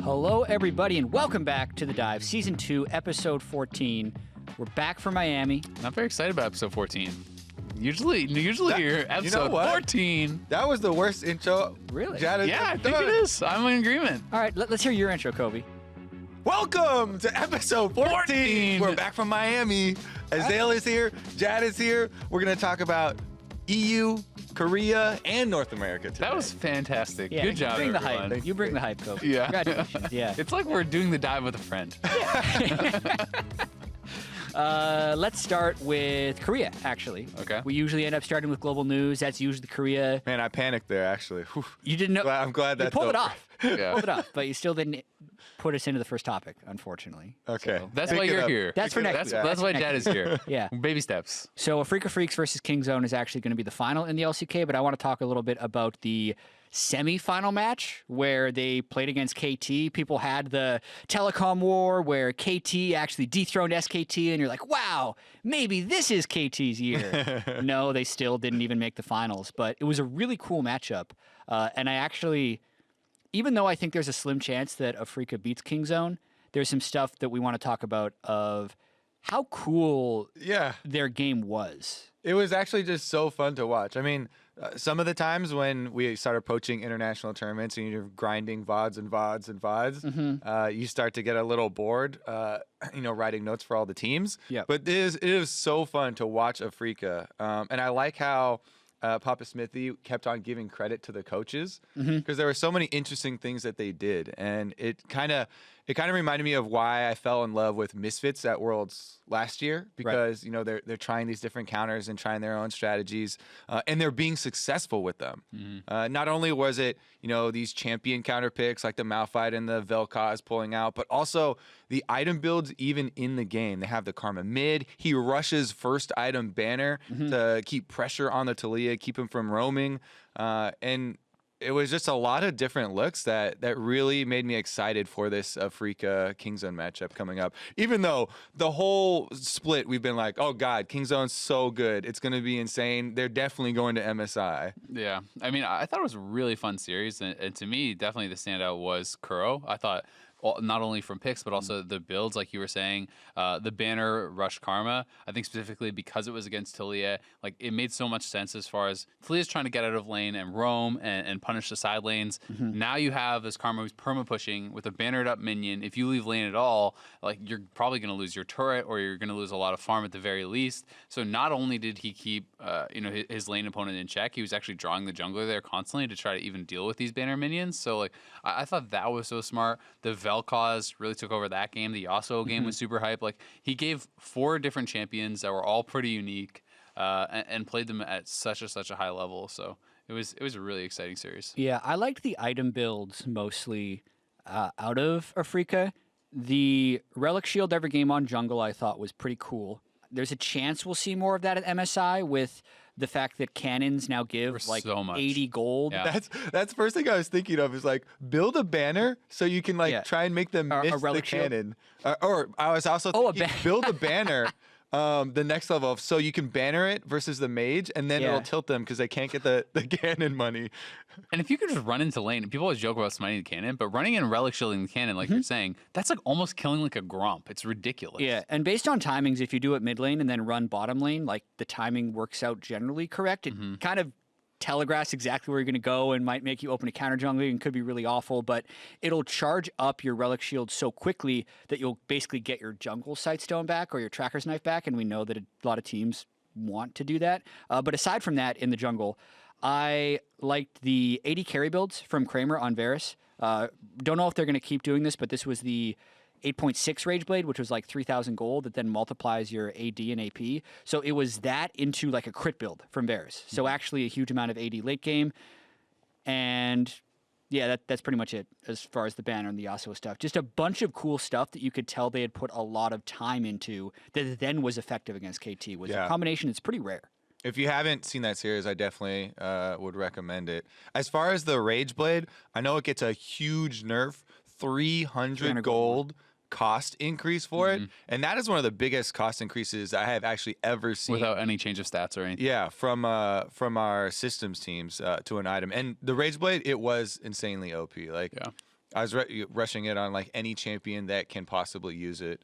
Hello, everybody, and welcome back to The Dive, Season 2, Episode 14. We're back from Miami. Not very excited about episode 14. Usually you're episode 14. That was the worst intro. Really? Yeah, I think it is. I'm in agreement. All right, let's hear your intro, Kobe. Welcome to episode 14. We're back from Miami. Azale is here. Jad is here. We're going to talk about EU, Korea, and North America today. That was fantastic. Yeah, Good job, bring everyone. the hype. You bring the hype, Kobe. Yeah. Congratulations. Yeah. It's like we're doing the dive with a friend. Let's start with Korea, actually. Okay. We usually end up starting with global news. That's usually Korea. Man, I panicked there, actually. Whew. You didn't know. I'm glad you that's pulled it over. off. Yeah. Pulled it off, but you still didn't put us into the first topic, unfortunately. Okay. So, That's Pick why it you're up. here. That's for next week. That's why Dad is here. Yeah. Baby steps. So Afrika Freaks versus Kingzone is actually going to be the final in the LCK, but I want to talk a little bit about the semi-final match where they played against KT. People had the telecom war where KT actually dethroned SKT, and you're like, wow, maybe this is KT's year. No, they still didn't even make the finals, but it was a really cool matchup. And I actually, even though I think there's a slim chance that Afrika beats Kingzone, there's some stuff that we want to talk about of how cool their game was. It was actually just so fun to watch. I mean, some of the times when we start approaching international tournaments and you're grinding VODs and VODs and VODs, you start to get a little bored, writing notes for all the teams. Yep. But it is so fun to watch Afrika. And I like how Papa Smithy kept on giving credit to the coaches because there were so many interesting things that they did. And it kind of reminded me of why I fell in love with Misfits at Worlds last year because, they're trying these different counters and trying their own strategies and they're being successful with them. Not only was it, these champion counter picks like the Malphite and the Vel'Koz pulling out, but also the item builds even in the game. They have the Karma mid. He rushes first item banner to keep pressure on the Taliyah, keep him from roaming. And it was just a lot of different looks that really made me excited for this Afrika Kingzone matchup coming up. Even though the whole split, we've been like, oh God, Kingzone's so good. It's going to be insane. They're definitely going to MSI. Yeah. I mean, I thought it was a really fun series. And to me, definitely the standout was Kuro. I thought not only from picks, but also the builds, like you were saying, the banner rush Karma. I think specifically because it was against Taliyah, like it made so much sense as far as Taliyah's trying to get out of lane and roam and punish the side lanes. Now you have this Karma who's perma pushing with a bannered up minion. If you leave lane at all, like you're probably going to lose your turret or you're going to lose a lot of farm at the very least. So not only did he keep his lane opponent in check, he was actually drawing the jungler there constantly to try to even deal with these banner minions. So like I thought that was so smart. The Vel'Koz really took over that game. The Yasuo game was super hype. Like he gave 4 different champions that were all pretty unique and played them at such a high level. So it was a really exciting series. Yeah, I liked the item builds mostly out of Afrika. The Relic Shield every game on jungle I thought was pretty cool. There's a chance we'll see more of that at MSI with the fact that cannons now give like so much. 80 gold. Yeah. That's the first thing I was thinking of is like build a banner so you can try and make them miss a the relic shield. cannon. Or I was also thinking build a banner. The next level, so you can banner it versus the mage, and then it'll tilt them because they can't get the cannon money. And if you could just run into lane, people always joke about smiting the cannon, but running in relic shielding the cannon, like you're saying, that's like almost killing like a Gromp. It's ridiculous. Yeah, and based on timings, if you do it mid lane and then run bottom lane, like the timing works out generally correct. It kind of telegraphs exactly where you're going to go and might make you open a counter jungler and could be really awful, but it'll charge up your relic shield so quickly that you'll basically get your jungle sightstone back or your tracker's knife back, and we know that a lot of teams want to do that. But aside from that, in the jungle, I liked the 80 carry builds from Kramer on Varus. Don't know if they're going to keep doing this, but this was the 8.6 Rage Blade, which was like 3,000 gold that then multiplies your AD and AP. So it was that into like a crit build from Varus. So actually a huge amount of AD late game. And yeah, that's pretty much it as far as the banner and the Yasuo stuff. Just a bunch of cool stuff that you could tell they had put a lot of time into that then was effective against KT. Was a combination that's pretty rare. If you haven't seen that series, I definitely would recommend it. As far as the Rage Blade, I know it gets a huge nerf, 300 gold cost increase for it, and that is one of the biggest cost increases I have actually ever seen without any change of stats or anything. Yeah, from our systems teams to an item, and the Rage Blade, it was insanely OP. Like, I was rushing it on like any champion that can possibly use it.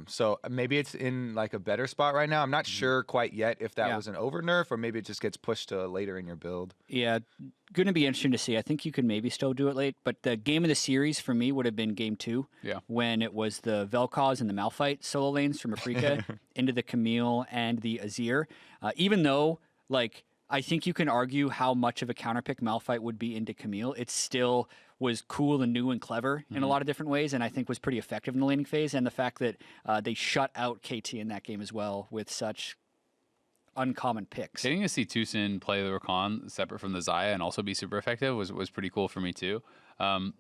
So maybe it's in like a better spot right now. I'm not sure quite yet if that was an over nerf or maybe it just gets pushed to later in your build. Yeah, going to be interesting to see. I think you could maybe still do it late, but the game of the series for me would have been game 2. Yeah. When it was the Vel'Koz and the Malphite solo lanes from Afrika into the Camille and the Azir. Even though, like, I think you can argue how much of a counterpick Malphite would be into Camille. It still was cool and new and clever in a lot of different ways, and I think was pretty effective in the laning phase. And the fact that they shut out KT in that game as well with such uncommon picks. Getting to see Tucson play the Rakan separate from the Xayah and also be super effective was pretty cool for me too. I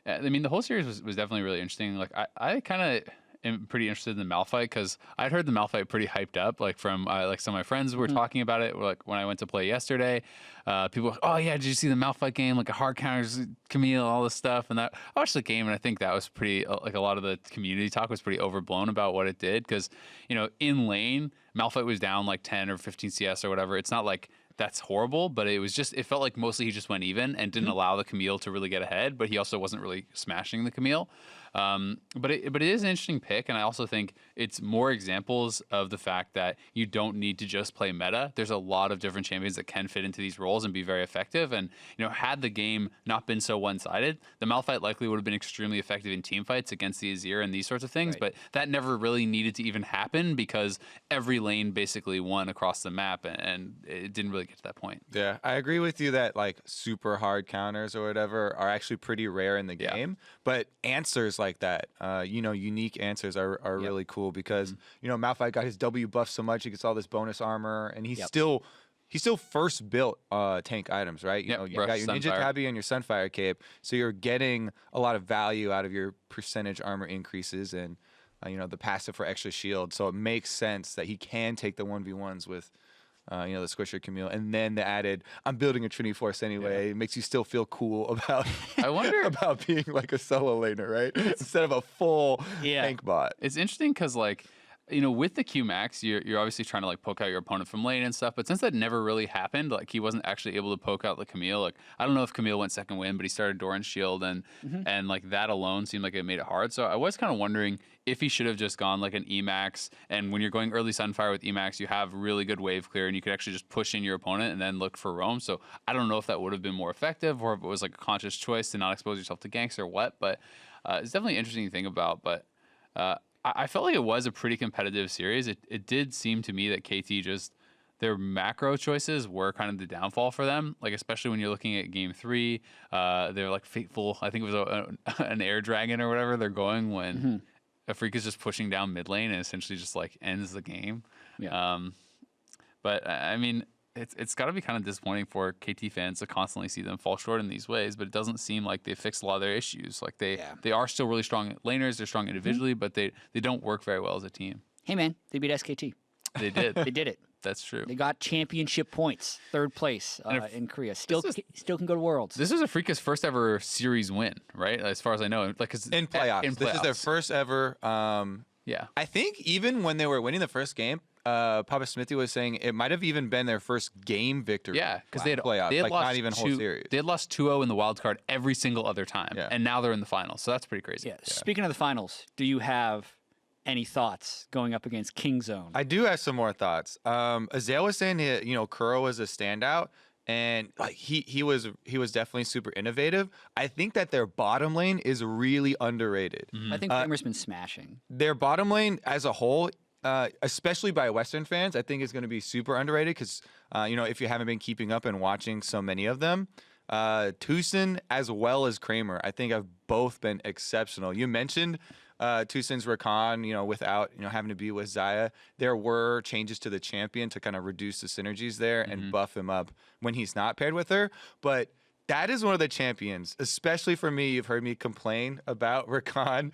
mean, the whole series was definitely really interesting. Like, I kind of am pretty interested in the Malphite because I'd heard the Malphite pretty hyped up. Like, from like some of my friends were talking about it. Like, when I went to play yesterday, people were like, oh yeah, did you see the Malphite game? Like, a hard counters Camille, all this stuff. And that I watched the game and I think that was pretty, like, a lot of the community talk was pretty overblown about what it did because, you know, in lane, Malphite was down like 10 or 15 CS or whatever. It's not like that's horrible, but it was just, it felt like mostly he just went even and didn't allow the Camille to really get ahead, but he also wasn't really smashing the Camille. But it is an interesting pick, and I also think it's more examples of the fact that you don't need to just play meta. There's a lot of different champions that can fit into these roles and be very effective. And, you know, had the game not been so one-sided, the Malphite likely would have been extremely effective in team fights against the Azir and these sorts of things. Right. But that never really needed to even happen because every lane basically won across the map, and it didn't really get to that point. Yeah, I agree with you that like super hard counters or whatever are actually pretty rare in the game, but answers like that, you know, unique answers are really cool because, you know, Malphite got his W buff so much, he gets all this bonus armor, and he's still first built tank items, right? You know, you got your Ninja Tabby and your Sunfire Cape, so you're getting a lot of value out of your percentage armor increases and, you know, the passive for extra shield. So it makes sense that he can take the 1v1s with, you know, the Squisher Camille, and then the added, I'm building a Trinity Force anyway. It makes you still feel cool about I wonder about being like a solo laner, right? Instead of a full tank bot. It's interesting because, like, you know, with the Q Max, you're obviously trying to like poke out your opponent from lane and stuff. But since that never really happened, like he wasn't actually able to poke out the Camille. Like, I don't know if Camille went second win, but he started Doran's shield, and like that alone seemed like it made it hard. So I was kind of wondering if he should have just gone like an Emax. And when you're going early Sunfire with Emax, you have really good wave clear, and you could actually just push in your opponent and then look for roam. So I don't know if that would have been more effective, or if it was like a conscious choice to not expose yourself to ganks or what. But it's definitely an interesting thing about. But I felt like it was a pretty competitive series. It did seem to me that KT just, their macro choices were kind of the downfall for them. Like, especially when you're looking at game 3, they're like Fateful, I think it was an Air Dragon or whatever they're going when Afrika's just pushing down mid lane and essentially just like ends the game. But I mean, it's got to be kind of disappointing for KT fans to constantly see them fall short in these ways, but it doesn't seem like they fixed a lot of their issues. Like they are still really strong laners, they're strong individually, but they don't work very well as a team. Hey man, they beat SKT. They did. They did it. That's true. They got championship points, 3rd place in Korea. Still can go to Worlds. This was Afrika's first ever series win, right? As far as I know, like in playoffs. This is their first ever. I think even when they were winning the first game, Papa Smithy was saying it might have even been their first game victory. Yeah, because they had playoffs, like lost not even whole series. They had lost 2-0 in the wild card every single other time, and now they're in the finals. So that's pretty crazy. Yeah. Speaking of the finals, do you have any thoughts going up against Kingzone? I do have some more thoughts. Azael was saying that, you know, Kuro was a standout, and like he was definitely super innovative. I think that their bottom lane is really underrated. I think Kramer's been smashing. Their bottom lane as a whole, especially by Western fans, I think is going to be super underrated because, you know, if you haven't been keeping up and watching so many of them, Tucson as well as Kramer, I think have both been exceptional. You mentioned Tucson's Rakan, you know, without, you know, having to be with Xayah. There were changes to the champion to kind of reduce the synergies there and buff him up when he's not paired with her. But that is one of the champions, especially for me. You've heard me complain about Rakan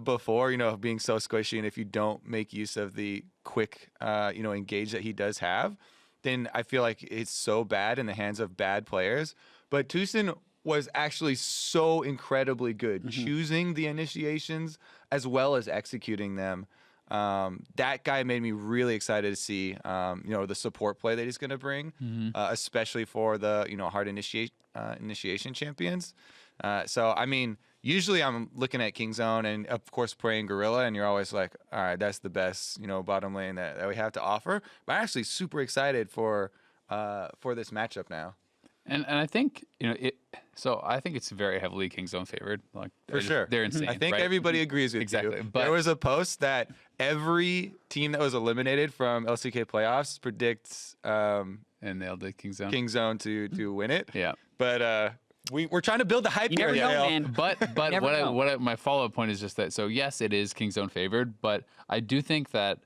before, you know, being so squishy, and if you don't make use of the quick, you know, engage that he does have, then I feel like it's so bad in the hands of bad players. But Tucson was actually so incredibly good, choosing the initiations as well as executing them. That guy made me really excited to see, the support play that he's going to bring, especially for the, hard initiation champions. So, I mean, usually I'm looking at Kingzone and, of course, playing Gorilla, and you're always like, all right, that's the best, bottom lane that we have to offer. But I'm actually super excited for this matchup now. And I think so I think it's very heavily Kingzone favored. Like for sure, they're insane. I think right? everybody agrees with exactly. you. But there was a post that every team that was eliminated from LCK playoffs predicts and they'll do Kingzone to win it. Yeah, but we're trying to build the hype here. You never know, man. But my follow up point is just that. So yes, it is Kingzone favored, but I do think that.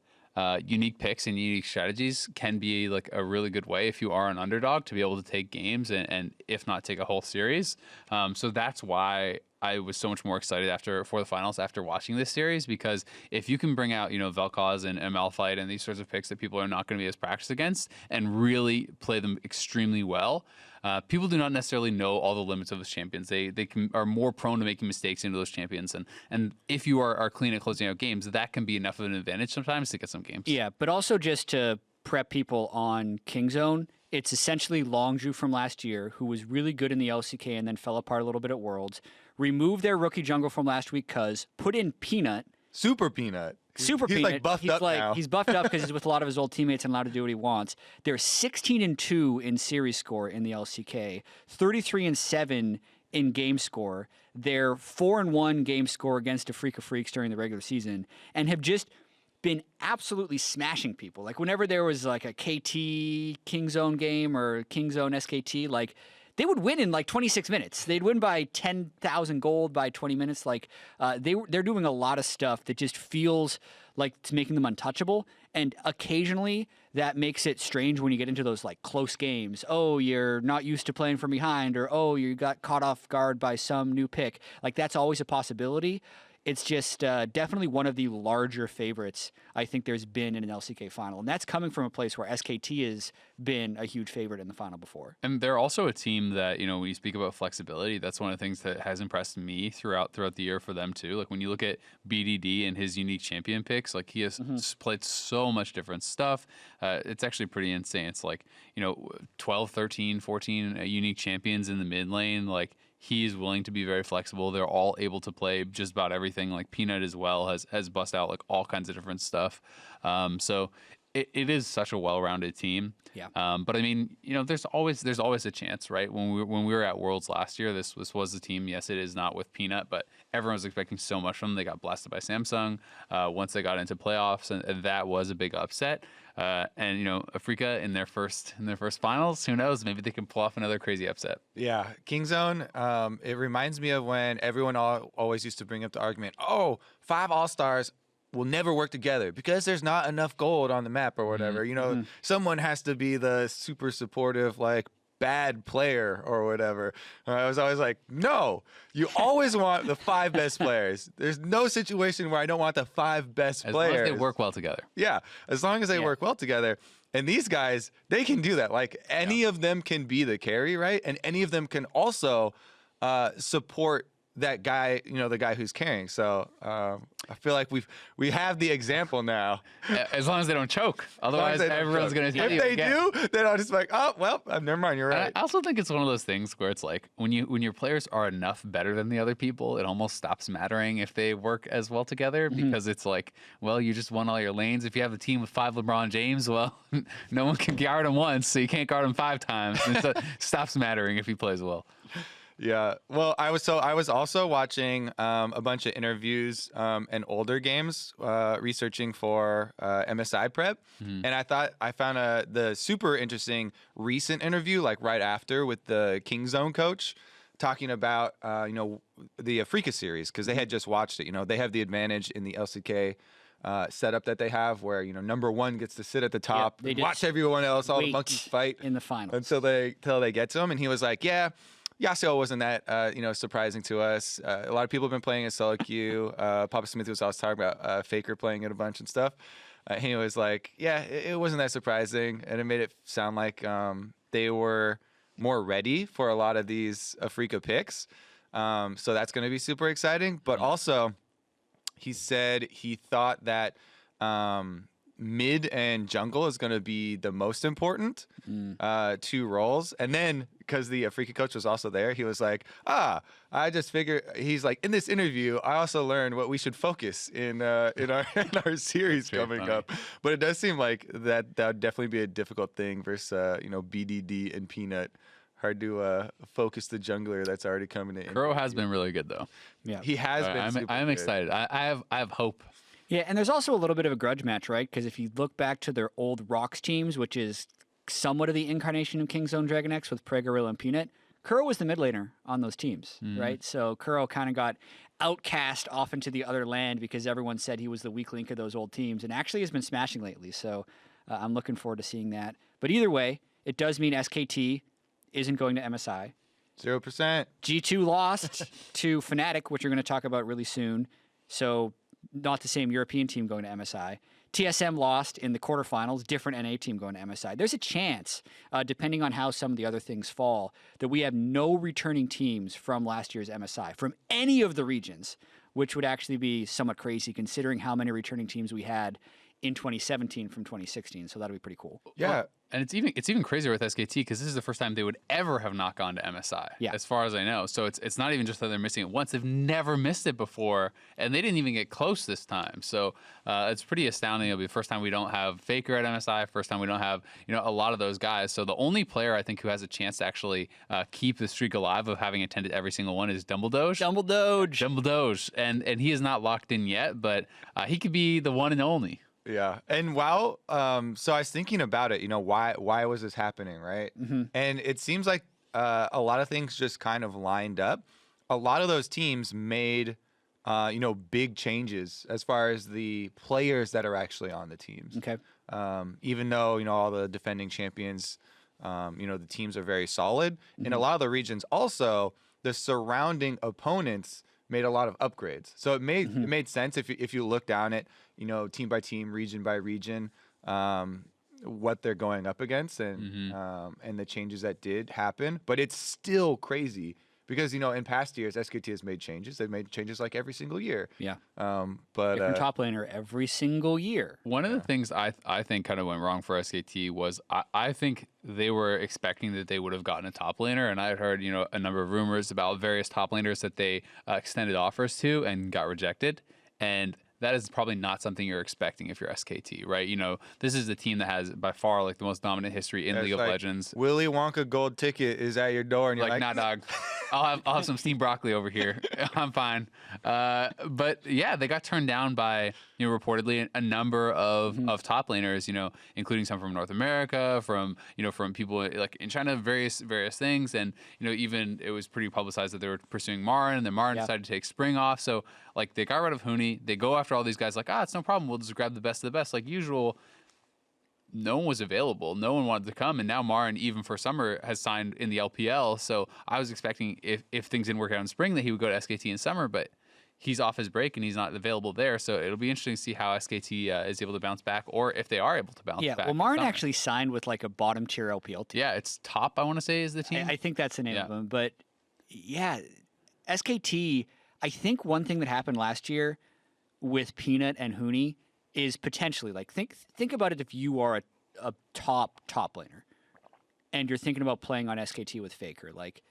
Unique picks and unique strategies can be like a really good way if you are an underdog to be able to take games and if not take a whole series. So that's why I was so much more excited for the finals after watching this series, because if you can bring out, Vel'Koz and Malphite and these sorts of picks that people are not going to be as practiced against and really play them extremely well, people do not necessarily know all the limits of those champions. They are more prone to making mistakes into those champions. And if you are clean at closing out games, that can be enough of an advantage sometimes to get some games. Yeah, but also just to prep people on Kingzone, it's essentially Longju from last year, who was really good in the LCK and then fell apart a little bit at Worlds. Removed their rookie jungle from last week, put in Peanut. Super Peanut. He's Peanut. like buffed up now. He's buffed up because he's with a lot of his old teammates and allowed to do what he wants. They're 16-2 in series score in the LCK, 33-7 in game score. They're 4-1 game score against Afrika Freaks during the regular season, and have just been absolutely smashing people. Like whenever there was like a KT Kingzone game or Kingzone SKT, like they would win in like 26 minutes. They'd win by 10,000 gold by 20 minutes. Like they're doing a lot of stuff that just feels like it's making them untouchable. And occasionally that makes it strange when you get into those like close games. Oh, you're not used to playing from behind, or oh, you got caught off guard by some new pick. Like that's always a possibility. It's just definitely one of the larger favorites I think there's been in an LCK final. And that's coming from a place where SKT has been a huge favorite in the final before. And they're also a team that, when you speak about flexibility, that's one of the things that has impressed me throughout the year for them too. Like when you look at BDD and his unique champion picks, like he has played so much different stuff. It's actually pretty insane. It's like, 12, 13, 14 unique champions in the mid lane. Like, he's willing to be very flexible. They're all able to play just about everything. Like Peanut as well has bust out like all kinds of different stuff. So it is such a well-rounded team. Yeah. But I mean, there's always a chance, right? When we were at Worlds last year, this was the team. Yes, it is not with Peanut, but everyone was expecting so much from them. They got blasted by Samsung once they got into playoffs, and that was a big upset. And Afrika in their first finals, who knows? Maybe they can pull off another crazy upset. Yeah, Kingzone. It reminds me of when everyone always used to bring up the argument, oh, 5 All-Stars will never work together because there's not enough gold on the map or whatever. Someone has to be the super supportive, like, bad player or whatever. I was always like, no, you always want the 5 best players. There's no situation where I don't want the 5 best players. As long as they work well together. Yeah, as long as they work well together. And these guys, they can do that. Like any of them can be the carry, right? And any of them can also support that guy, the guy who's carrying. So I feel like we have the example now. As long as they don't choke. Otherwise, everyone's going to. If they do, then I'll just be like, oh, well, never mind. You're right. I also think it's one of those things where it's like when your players are enough better than the other people, it almost stops mattering if they work as well together because it's like, well, you just won all your lanes. If you have a team with 5 LeBron James, well, no one can guard him once, so you can't guard him 5 times. And so it stops mattering if he plays well. Yeah. Well, I was also watching a bunch of interviews and older games, researching for MSI prep, and I found the super interesting recent interview, like right after, with the Kingzone coach, talking about the Afrika series, because they had just watched it. They have the advantage in the LCK setup that they have, where number 1 gets to sit at the top, watch everyone else, all the monkeys fight in the final until they get to him, and he was like, yeah. Yasuo wasn't that surprising to us. A lot of people have been playing as solo queue. Papa Smith was always talking about Faker playing it a bunch and stuff. He was like, yeah, it wasn't that surprising, and it made it sound like they were more ready for a lot of these Africa picks. So that's going to be super exciting. But also, he said he thought that mid and jungle is going to be the most important 2 roles. And then because the Africa coach was also there, he was like, I just figured, he's like, in this interview, I also learned what we should focus in our in our series coming up. But it does seem like that would definitely be a difficult thing versus BDD and Peanut. Hard to focus the jungler that's already coming in. Kuro has been really good though. Yeah, he has been. I'm excited. I have hope. Yeah, and there's also a little bit of a grudge match, right? Because if you look back to their old Rocks teams, which is somewhat of the incarnation of Kingzone Dragon X with Pregorilla and Peanut, Kuro was the mid laner on those teams, right? So Kuro kind of got outcast off into the other land because everyone said he was the weak link of those old teams, and actually has been smashing lately. So I'm looking forward to seeing that. But either way, it does mean SKT isn't going to MSI. 0%. G2 lost to Fnatic, which we're going to talk about really soon. So not the same European team going to MSI. TSM lost in the quarterfinals, different NA team going to MSI. There's a chance, depending on how some of the other things fall, that we have no returning teams from last year's MSI, from any of the regions, which would actually be somewhat crazy considering how many returning teams we had in 2017 from 2016. So that'll be pretty cool. Yeah. Well, and it's even crazier with SKT because this is the first time they would ever have not gone to MSI, as far as I know. So it's not even just that they're missing it once; they've never missed it before, and they didn't even get close this time. So it's pretty astounding. It'll be the first time we don't have Faker at MSI, first time we don't have a lot of those guys. So the only player I think who has a chance to actually keep the streak alive of having attended every single one is Dumbledoge. Dumbledoge, and he is not locked in yet, but he could be the one and only. Yeah. And wow, so I was thinking about it, why was this happening, right? And it seems like a lot of things just kind of lined up. A lot of those teams made, big changes as far as the players that are actually on the teams. Okay. Even though, all the defending champions, the teams are very solid. In a lot of the regions also, the surrounding opponents made a lot of upgrades. So it made sense if you look down at, team by team, region by region, what they're going up against and the changes that did happen. But it's still crazy because, in past years, SKT has made changes. They've made changes like every single year. Yeah. But different top laner every single year. One of the things I think kind of went wrong for SKT was I think they were expecting that they would have gotten a top laner, and I had heard a number of rumors about various top laners that they extended offers to and got rejected, and that is probably not something you're expecting if you're SKT, right? This is a team that has by far like the most dominant history in League of Legends. Willy Wonka gold ticket is at your door, and you're like, nah, dog. I'll have some steamed broccoli over here. I'm fine. But yeah, they got turned down by reportedly a number of top laners, including some from North America, from people like in China, various things, and even it was pretty publicized that they were pursuing Marin, and then Marin decided to take spring off. So like they got rid of Huni, they go after all these guys like it's no problem, we'll just grab the best of the best like usual. No one was available. No one wanted to come. And now Marin, even for summer, has signed in the LPL. So I was expecting if things didn't work out in spring that he would go to SKT in summer, but he's off his break and he's not available there. So it'll be interesting to see how SKT is able to bounce back or if they are able to bounce back. Yeah, well, Marin actually signed with like a bottom tier LPL team. Yeah, it's Top, I want to say, is the team. I think that's the name of them. But yeah, SKT, I think one thing that happened last year with Peanut and Huni is potentially like think about it if you are a top laner and you're thinking about playing on SKT with Faker. Like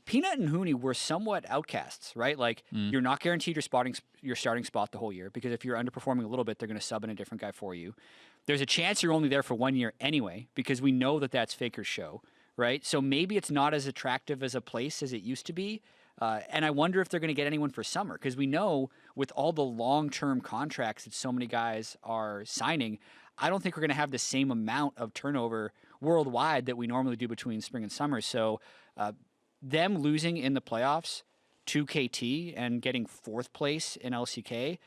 Peanut and Huni were somewhat outcasts, right? Like you're not guaranteed your starting spot the whole year because if you're underperforming a little bit, they're going to sub in a different guy for you. There's a chance you're only there for 1 year anyway because we know that that's Faker's show, right? So maybe it's not as attractive as a place as it used to be. And I wonder if they're going to get anyone for summer because we know with all the long-term contracts that so many guys are signing, I don't think we're going to have the same amount of turnover worldwide that we normally do between spring and summer. So them losing in the playoffs to KT and getting 4th place in LCK,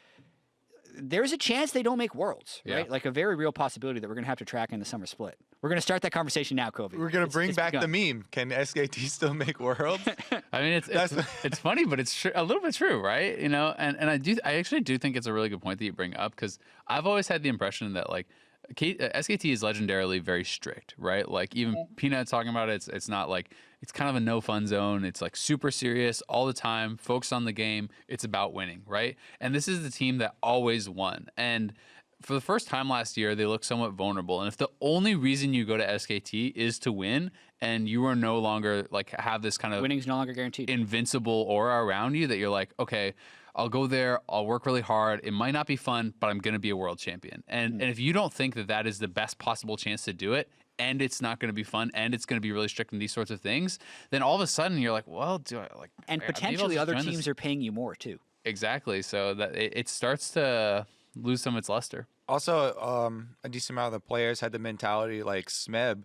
there's a chance they don't make Worlds, right? Like a very real possibility that we're going to have to track in the summer split. We're going to start that conversation now, Kobe. We're going to bring back the meme. Can SKT still make Worlds? I mean, it's funny, but it's a little bit true, right? And I actually do think it's a really good point that you bring up because I've always had the impression that like SKT is legendarily very strict, right? Like even Peanut talking about it, it's not like it's kind of a no fun zone. It's like super serious all the time, focused on the game. It's about winning, right? And this is the team that always won. And for the first time last year, they looked somewhat vulnerable. And if the only reason you go to SKT is to win, and you are no longer like have this kind of winning's no longer guaranteed, invincible aura around you, that you're like, okay, I'll go there, I'll work really hard. It might not be fun, but I'm going to be a world champion. And if you don't think that that is the best possible chance to do it, and it's not going to be fun, and it's going to be really strict in these sorts of things, then all of a sudden you're like, well, do I like? And potentially other teams are paying you more too. Exactly. So that it starts to lose some of its luster. Also, a decent amount of the players had the mentality like Smeb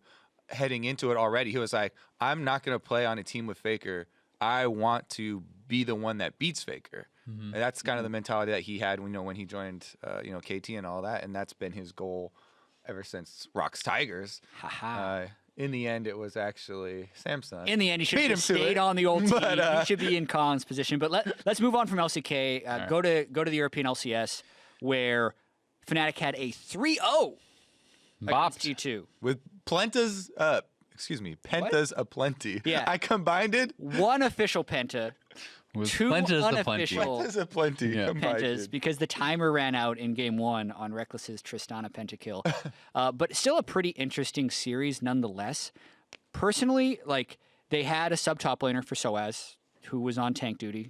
heading into it already. He was like, I'm not going to play on a team with Faker. I want to be the one that beats Faker. And that's kind of the mentality that he had when he joined KT and all that, and that's been his goal ever since Rocks Tigers. In the end, it was actually Samsung. In the end, he should have stayed on the old team. He should be in Khan's position. But let's move on from LCK. Right. Go to the European LCS, where Fnatic had a 3-0 against G2 with Pentas aplenty. Yeah, I combined it. One official Penta. With two unofficial pentas because the timer ran out in game 1 on Reckless's Tristana pentakill. But still a pretty interesting series nonetheless. Personally, like, they had a sub-top laner for Soaz who was on tank duty.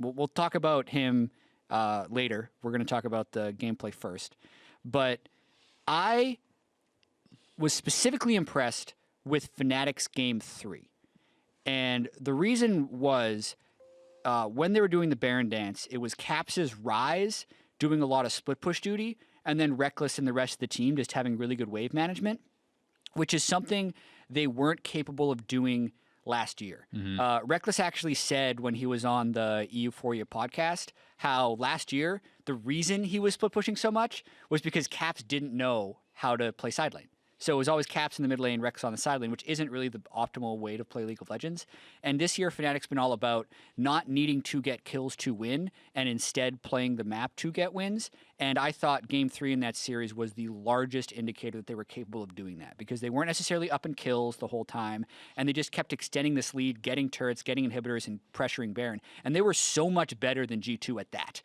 We'll talk about him later. We're going to talk about the gameplay first. But I was specifically impressed with Fnatic's game 3. And the reason was when they were doing the Baron dance, it was Caps' Rise doing a lot of split push duty, and then Reckless and the rest of the team just having really good wave management, which is something they weren't capable of doing last year. Reckless actually said when he was on the Euphoria podcast how last year the reason he was split pushing so much was because Caps didn't know how to play side lane. So it was always Caps in the mid lane, Rex on the side lane, which isn't really the optimal way to play League of Legends. And this year, Fnatic's been all about not needing to get kills to win, and instead playing the map to get wins. And I thought Game 3 in that series was the largest indicator that they were capable of doing that, because they weren't necessarily up in kills the whole time, and they just kept extending this lead, getting turrets, getting inhibitors, and pressuring Baron. And they were so much better than G2 at that,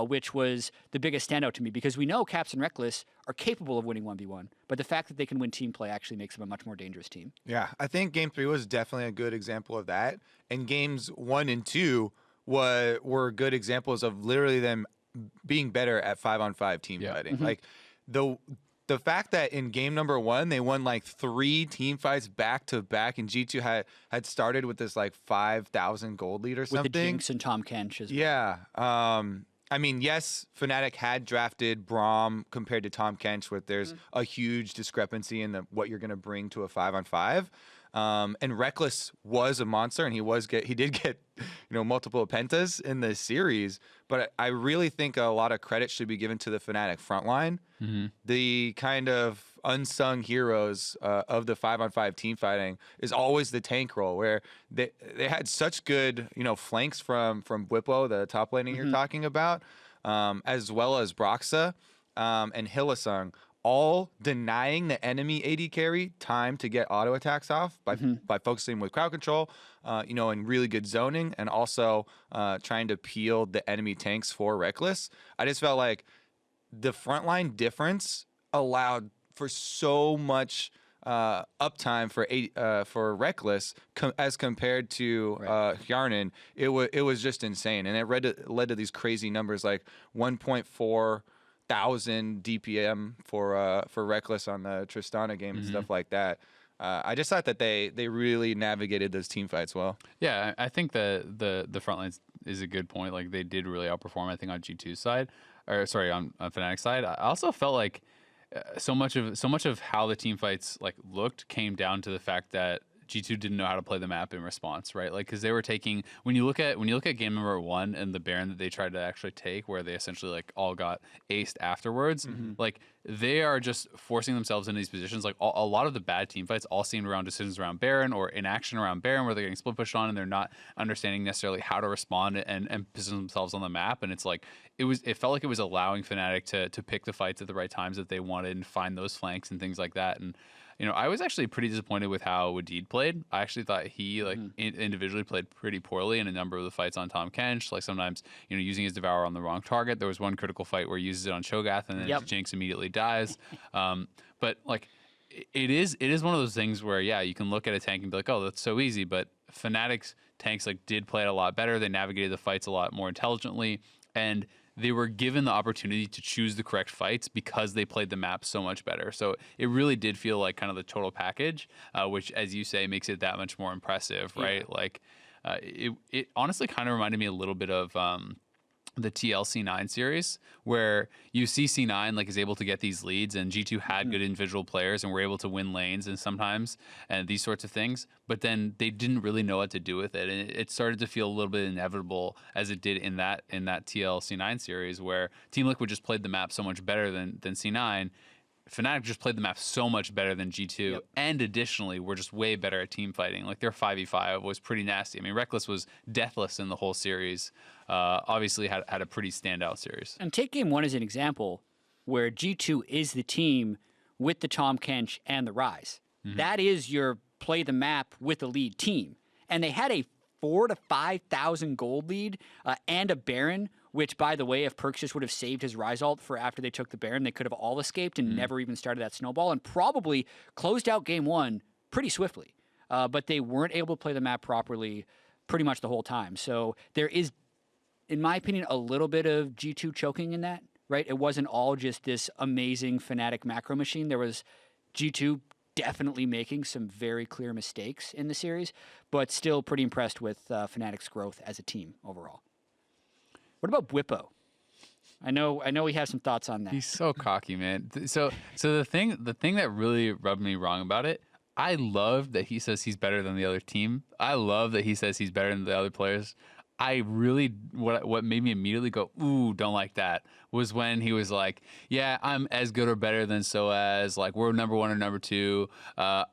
which was the biggest standout to me, because we know Caps and Reckless are capable of winning 1v1, but the fact that they can win team play actually makes them a much more dangerous team. Yeah, I think Game 3 was definitely a good example of that, and Games 1 and 2 were good examples of literally them being better at 5-on-5 team fighting. Like the fact that in game number 1 they won like 3 team fights back to back, and G2 had started with this like 5,000 gold lead or something. With the Jinx and Tom Kench as well. Yeah. I mean, yes, Fnatic had drafted Braum compared to Tom Kench, where there's a huge discrepancy in what you're going to bring to a 5-on-5. And Reckless was a monster, and he did get multiple pentas in this series. But I really think a lot of credit should be given to the Fnatic frontline, the kind of unsung heroes of the 5-on-5 team fighting is always the tank role, where they had such good flanks from Bwipo, the top laning you're talking about, as well as Broxa and Hylissang, all denying the enemy AD carry time to get auto attacks off by focusing with crowd control, and really good zoning, and also trying to peel the enemy tanks for Reckless. I just felt like the frontline difference allowed for so much uptime for Reckless as compared to Hjarnan. It was just insane, and it led to these crazy numbers like 1.4 thousand DPM for Reckless on the Tristana game and stuff like that. I just thought that they really navigated those team fights well. Yeah, I think the front lines is a good point. Like, they did really outperform, I think, on G2's side, or sorry, on Fnatic's side. I also felt like so much of how the team fights like looked came down to the fact that G2 didn't know how to play the map in response, right? Like, because they were taking, when you look at game number 1 and the Baron that they tried to actually take, where they essentially like all got aced afterwards, like they are just forcing themselves into these positions. Like a lot of the bad team fights all seemed around decisions around Baron or inaction around Baron, where they're getting split pushed on and they're not understanding necessarily how to respond and position themselves on the map. And it's like it felt like it was allowing Fnatic to pick the fights at the right times that they wanted and find those flanks and things like that. And you know, I was actually pretty disappointed with how Wadid played. I actually thought he individually played pretty poorly in a number of the fights on Tahm Kench. Like sometimes, you know, using his Devour on the wrong target. There was one critical fight where he uses it on Cho'Gath and then Jinx immediately dies. But like, it is one of those things where you can look at a tank and be like, oh, that's so easy. But Fnatic's tanks like did play it a lot better. They navigated the fights a lot more intelligently, and they were given the opportunity to choose the correct fights because they played the map so much better. So it really did feel like kind of the total package, which, as you say, makes it that much more impressive, right? Like, it honestly kind of reminded me a little bit of the TLC9 series, where you see C9 like is able to get these leads, and G2 had good individual players and were able to win lanes and sometimes and these sorts of things, but then they didn't really know what to do with it, and it started to feel a little bit inevitable, as it did in that TLC9 series, where Team Liquid just played the map so much better than C9. Fnatic just played the map so much better than G2, and additionally, we're just way better at team fighting. Like, their 5v5 was pretty nasty. I mean, Reckless was deathless in the whole series. Obviously, had a pretty standout series. And take game 1 as an example, where G2 is the team with the Tahm Kench and the Ryze. That is your play the map with the lead team. And they had a 4,000 to 5,000 gold lead and a Baron, which, by the way, if Perkz just would have saved his Ryze ult for after they took the Baron, they could have all escaped and never even started that snowball, and probably closed out game 1 pretty swiftly. But they weren't able to play the map properly pretty much the whole time. So there is, in my opinion, a little bit of G2 choking in that, right? It wasn't all just this amazing Fnatic macro machine. There was G2 definitely making some very clear mistakes in the series, but still pretty impressed with Fnatic's growth as a team overall. What about Bwipo? I know we have some thoughts on that. He's so cocky, man. So the thing that really rubbed me wrong about it, I love that he says he's better than the other team. I love that he says he's better than the other players. I really, what made me immediately go, ooh, don't like that, was when he was like, yeah, I'm as good or better than Soaz. Like, we're number 1 or number 2.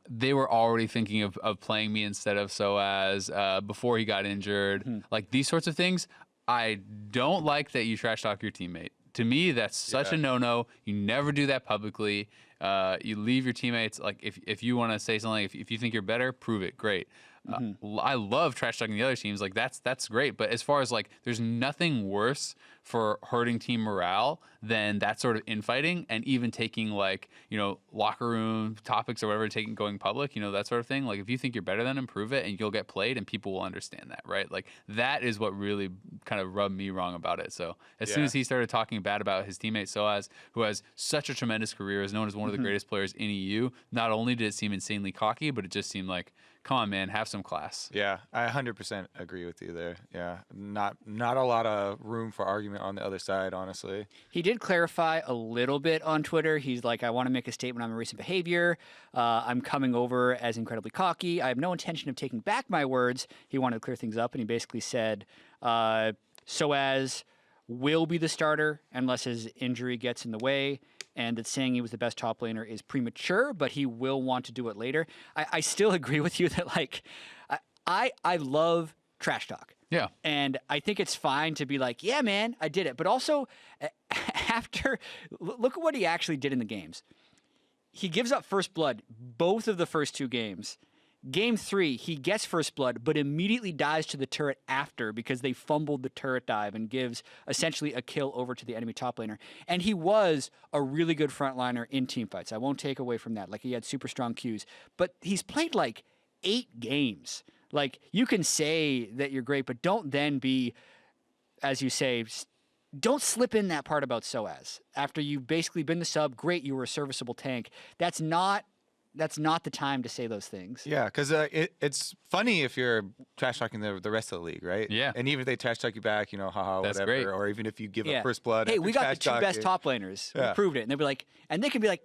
They were already thinking of playing me instead of Soaz before he got injured. Like, these sorts of things. I don't like that you trash talk your teammate. To me, that's such a no-no. You never do that publicly. You leave your teammates, like, if you want to say something, if you think you're better, prove it. Great. I love trash talking the other teams. Like, that's great. But as far as like, there's nothing worse for hurting team morale than that sort of infighting, and even taking, like, you know, locker room topics or whatever, going public, you know, that sort of thing. Like, if you think you're better than them, prove it, and you'll get played, and people will understand that, right? Like, that is what really kind of rubbed me wrong about it. So as soon as he started talking bad about his teammate Soaz, who has such a tremendous career, is known as one of the greatest players in EU, not only did it seem insanely cocky, but it just seemed like, come on, man, have some class. Yeah, I 100% agree with you there. Yeah, not a lot of room for argument on the other side, honestly. He did clarify a little bit on Twitter. He's like, I want to make a statement on my recent behavior. I'm coming over as incredibly cocky. I have no intention of taking back my words. He wanted to clear things up, and he basically said, Soaz will be the starter unless his injury gets in the way, and that saying he was the best top laner is premature, but he will want to do it later. I still agree with you that, like, I love trash talk. Yeah. And I think it's fine to be like, yeah, man, I did it. But also, after, look at what he actually did in the games. He gives up first blood both of the first 2 games. Game 3, he gets first blood, but immediately dies to the turret after because they fumbled the turret dive, and gives essentially a kill over to the enemy top laner. And he was a really good frontliner in team fights. I won't take away from that. Like, he had super strong Qs, but he's played like 8 games. Like, you can say that you're great, but don't then be, as you say, don't slip in that part about Soaz. After you've basically been the sub, great, you were a serviceable tank. That's not the time to say those things. Yeah, because it's funny if you're trash talking the rest of the league, right? Yeah. And even if they trash talk you back, you know, haha, That's whatever. great. Or even if you give up first blood. Hey, after we got the trash 2 best talking. top laners. Yeah. We proved it. And they'll be like, and they can be like,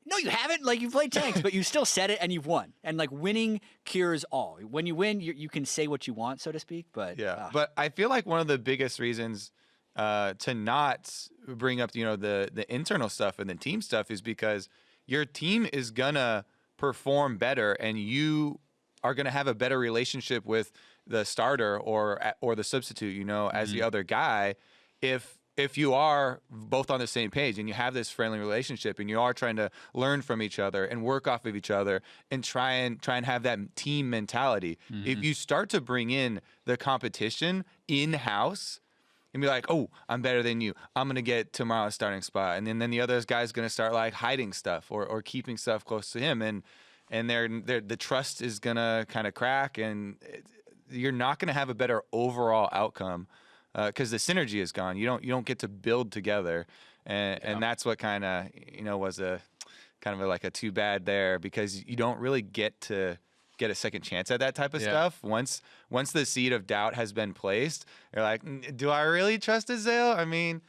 no, you haven't. Like, you've played tanks, but you still said it and you've won. And like, winning cures all. When you win, you can say what you want, so to speak. But yeah, but I feel like one of the biggest reasons to not bring up, the internal stuff and the team stuff is because your team is gonna perform better, and you are gonna have a better relationship with the starter or the substitute, as the other guy, if you are both on the same page and you have this friendly relationship and you are trying to learn from each other and work off of each other and try and have that team mentality. If you start to bring in the competition in-house and be like, oh, I'm better than you, I'm going to get tomorrow's starting spot. And then the other guy's going to start like hiding stuff or keeping stuff close to him. And the trust is going to kind of crack, and you're not going to have a better overall outcome because the synergy is gone. You don't get to build together. And that's what kind of, was a kind of like a too bad there, because you don't really get to get a second chance at that type of stuff. Once the seed of doubt has been placed, you're like, do I really trust Azale? I mean,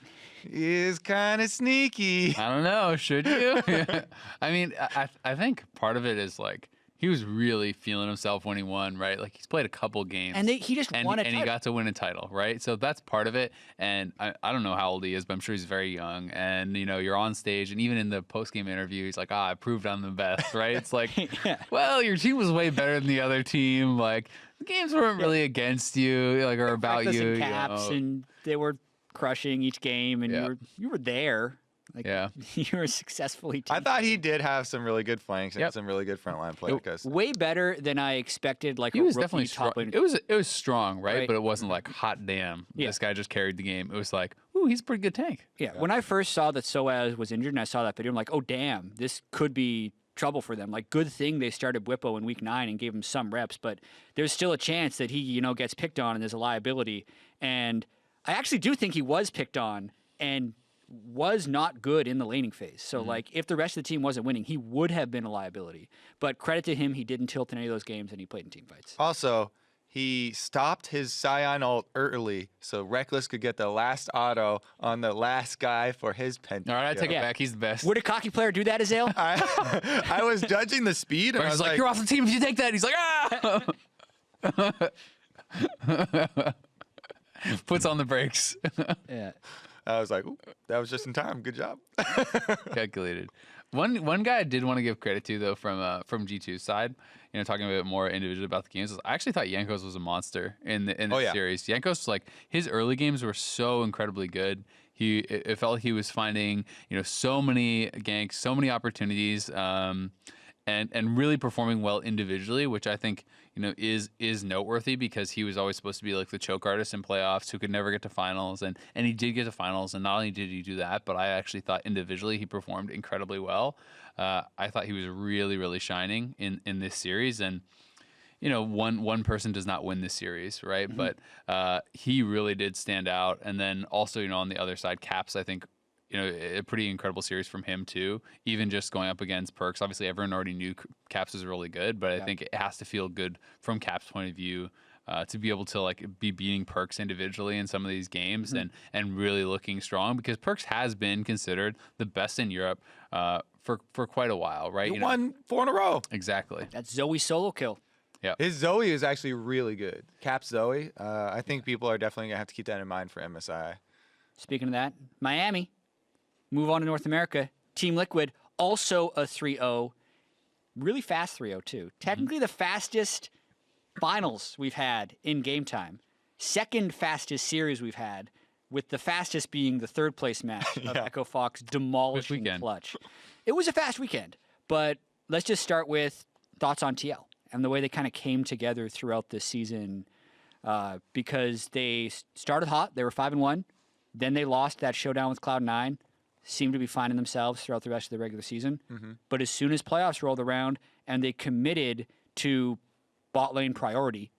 he is kind of sneaky. I don't know. Should you? I mean, I think part of it is like he was really feeling himself when he won, right? Like, he's played a couple games. And he just won a title. And he got to win a title, right? So that's part of it. And I don't know how old he is, but I'm sure he's very young. And, you're on stage, and even in the post-game interview, he's like, I proved I'm the best, right? It's like, well, your team was way better than the other team. Like, the games weren't really against you, like, or about you. And caps, and they were crushing each game, and you were there. Like, you were successfully I thought he did have some really good flanks and some really good frontline play. Way better than I expected. Like, he was definitely strong. Top lane. It was strong, right? But it wasn't like, hot damn, this guy just carried the game. It was like, ooh, he's a pretty good tank. Yeah. When I first saw that Soaz was injured and I saw that video, I'm like, oh, damn, this could be trouble for them. Like, good thing they started Whippo in week 9 and gave him some reps, but there's still a chance that he, gets picked on and there's a liability. And I actually do think he was picked on and was not good in the laning phase. So, like, if the rest of the team wasn't winning, he would have been a liability. But credit to him, he didn't tilt in any of those games, and he played in team fights. Also, he stopped his Scion ult early so Reckless could get the last auto on the last guy for his pent. All right, I take it back. He's the best. Would a cocky player do that, Azale? I was judging the speed, and I was like, you're off the team if you take that. He's like, ah! Puts on the brakes. Yeah. I was like, ooh, that was just in time. Good job. Calculated. One guy I did want to give credit to, though, from G2's side, talking a bit more individually about the games, I actually thought Jankos was a monster in the series. Jankos, like, his early games were so incredibly good. It felt like he was finding, so many ganks, so many opportunities, and really performing well individually, which I think, is noteworthy, because he was always supposed to be like the choke artist in playoffs who could never get to finals, and he did get to finals, and not only did he do that, but I actually thought individually he performed incredibly well. I thought he was really, really shining in this series, and one person does not win this series, right? But he really did stand out, and then also, on the other side, Caps, I think, a pretty incredible series from him too. Even just going up against Perks, obviously everyone already knew Caps was really good, but I think it has to feel good from Caps' point of view to be able to like be beating Perks individually in some of these games and really looking strong, because Perks has been considered the best in Europe for quite a while, right? He won 4 in a row. Exactly. That's Zoe's solo kill. Yeah, his Zoe is actually really good. Caps Zoe. I think people are definitely gonna have to keep that in mind for MSI. Speaking of that, Miami. Move on to North America. Team Liquid, also a 3-0. Really fast 3-0, too. Technically the fastest finals we've had in game time. Second fastest series we've had, with the fastest being the third place match of Echo Fox demolishing Clutch. It was a fast weekend, but let's just start with thoughts on TL and the way they kind of came together throughout this season, because they started hot. They were 5-1. Then they lost that showdown with Cloud9. Seemed to be finding themselves throughout the rest of the regular season. But as soon as playoffs rolled around and they committed to bot lane priority,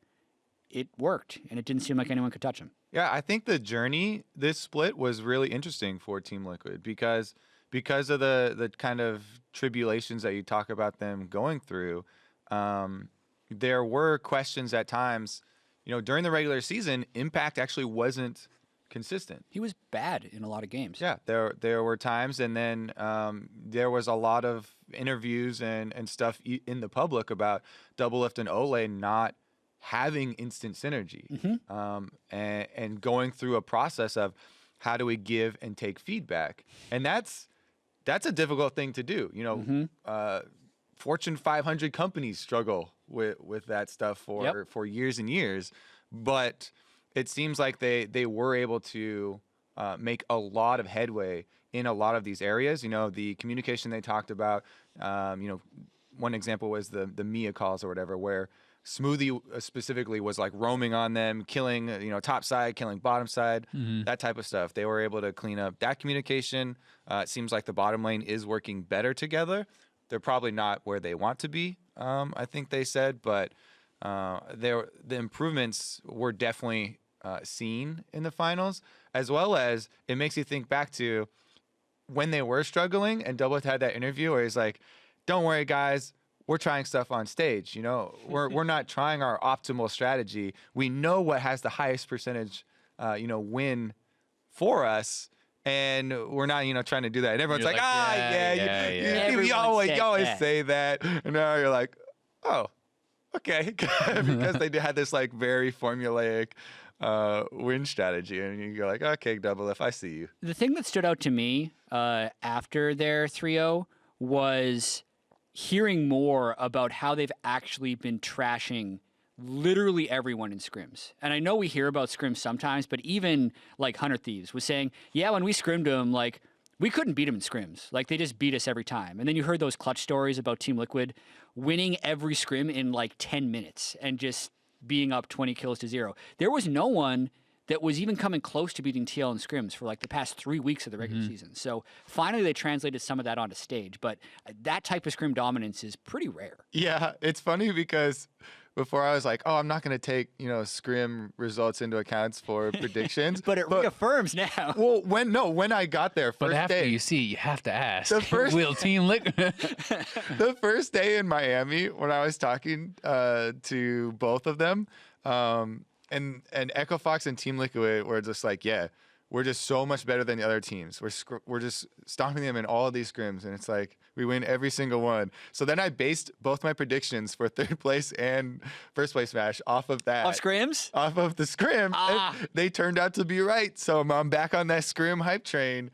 it worked, and it didn't seem like anyone could touch them. Yeah, I think the journey, this split, was really interesting for Team Liquid because of the kind of tribulations that you talk about them going through. There were questions at times, during the regular season, Impact actually wasn't consistent. He was bad in a lot of games. Yeah, there were times, and then there was a lot of interviews and stuff in the public about Doublelift and Ole not having instant synergy, and going through a process of how do we give and take feedback, and that's a difficult thing to do. You know, Fortune 500 companies struggle with that stuff for years and years, but it seems like they were able to make a lot of headway in a lot of these areas. You know, the communication they talked about, you know, one example was the Mia calls or whatever, where Smoothie specifically was like roaming on them, killing, you know, top side, killing bottom side, that type of stuff. They were able to clean up that communication. It seems like the bottom lane is working better together. They're probably not where they want to be, I think they said, but the improvements were definitely seen in the finals, as well as it makes you think back to when they were struggling, and Doublelift had that interview where he's like, don't worry, guys, we're trying stuff on stage. You know, we're not trying our optimal strategy. We know what has the highest percentage, you know, win for us, and we're not, you know, trying to do that. And everyone's like, you always say that. And now you're like, oh, okay, because they had this like very formulaic win strategy, and you're like, okay, Doublelift, I see you. The thing that stood out to me after their 3-0 was hearing more about how they've actually been trashing literally everyone in scrims. And I know we hear about scrims sometimes, but even like Hunter Thieves was saying, yeah, when we scrimmed them, like we couldn't beat them in scrims. Like they just beat us every time. And then you heard those clutch stories about Team Liquid winning every scrim in like 10 minutes and just being up 20 kills to 0. There was no one that was even coming close to beating TL in scrims for like the past 3 weeks of the regular season. So finally they translated some of that onto stage, but that type of scrim dominance is pretty rare. Yeah, it's funny because before I was like, oh, I'm not going to take, you know, scrim results into accounts for predictions. But it reaffirms now. Well, when I got there, first but after day, you have to ask. The first will Team Liquid? The first day in Miami, when I was talking to both of them, and Echo Fox and Team Liquid were just like, yeah, we're just so much better than the other teams. We're just stomping them in all of these scrims, and it's like we win every single one. So then I based both my predictions for third place and first place match off of that. Off scrims? Off of the scrim. They turned out to be right. So I'm back on that scrim hype train.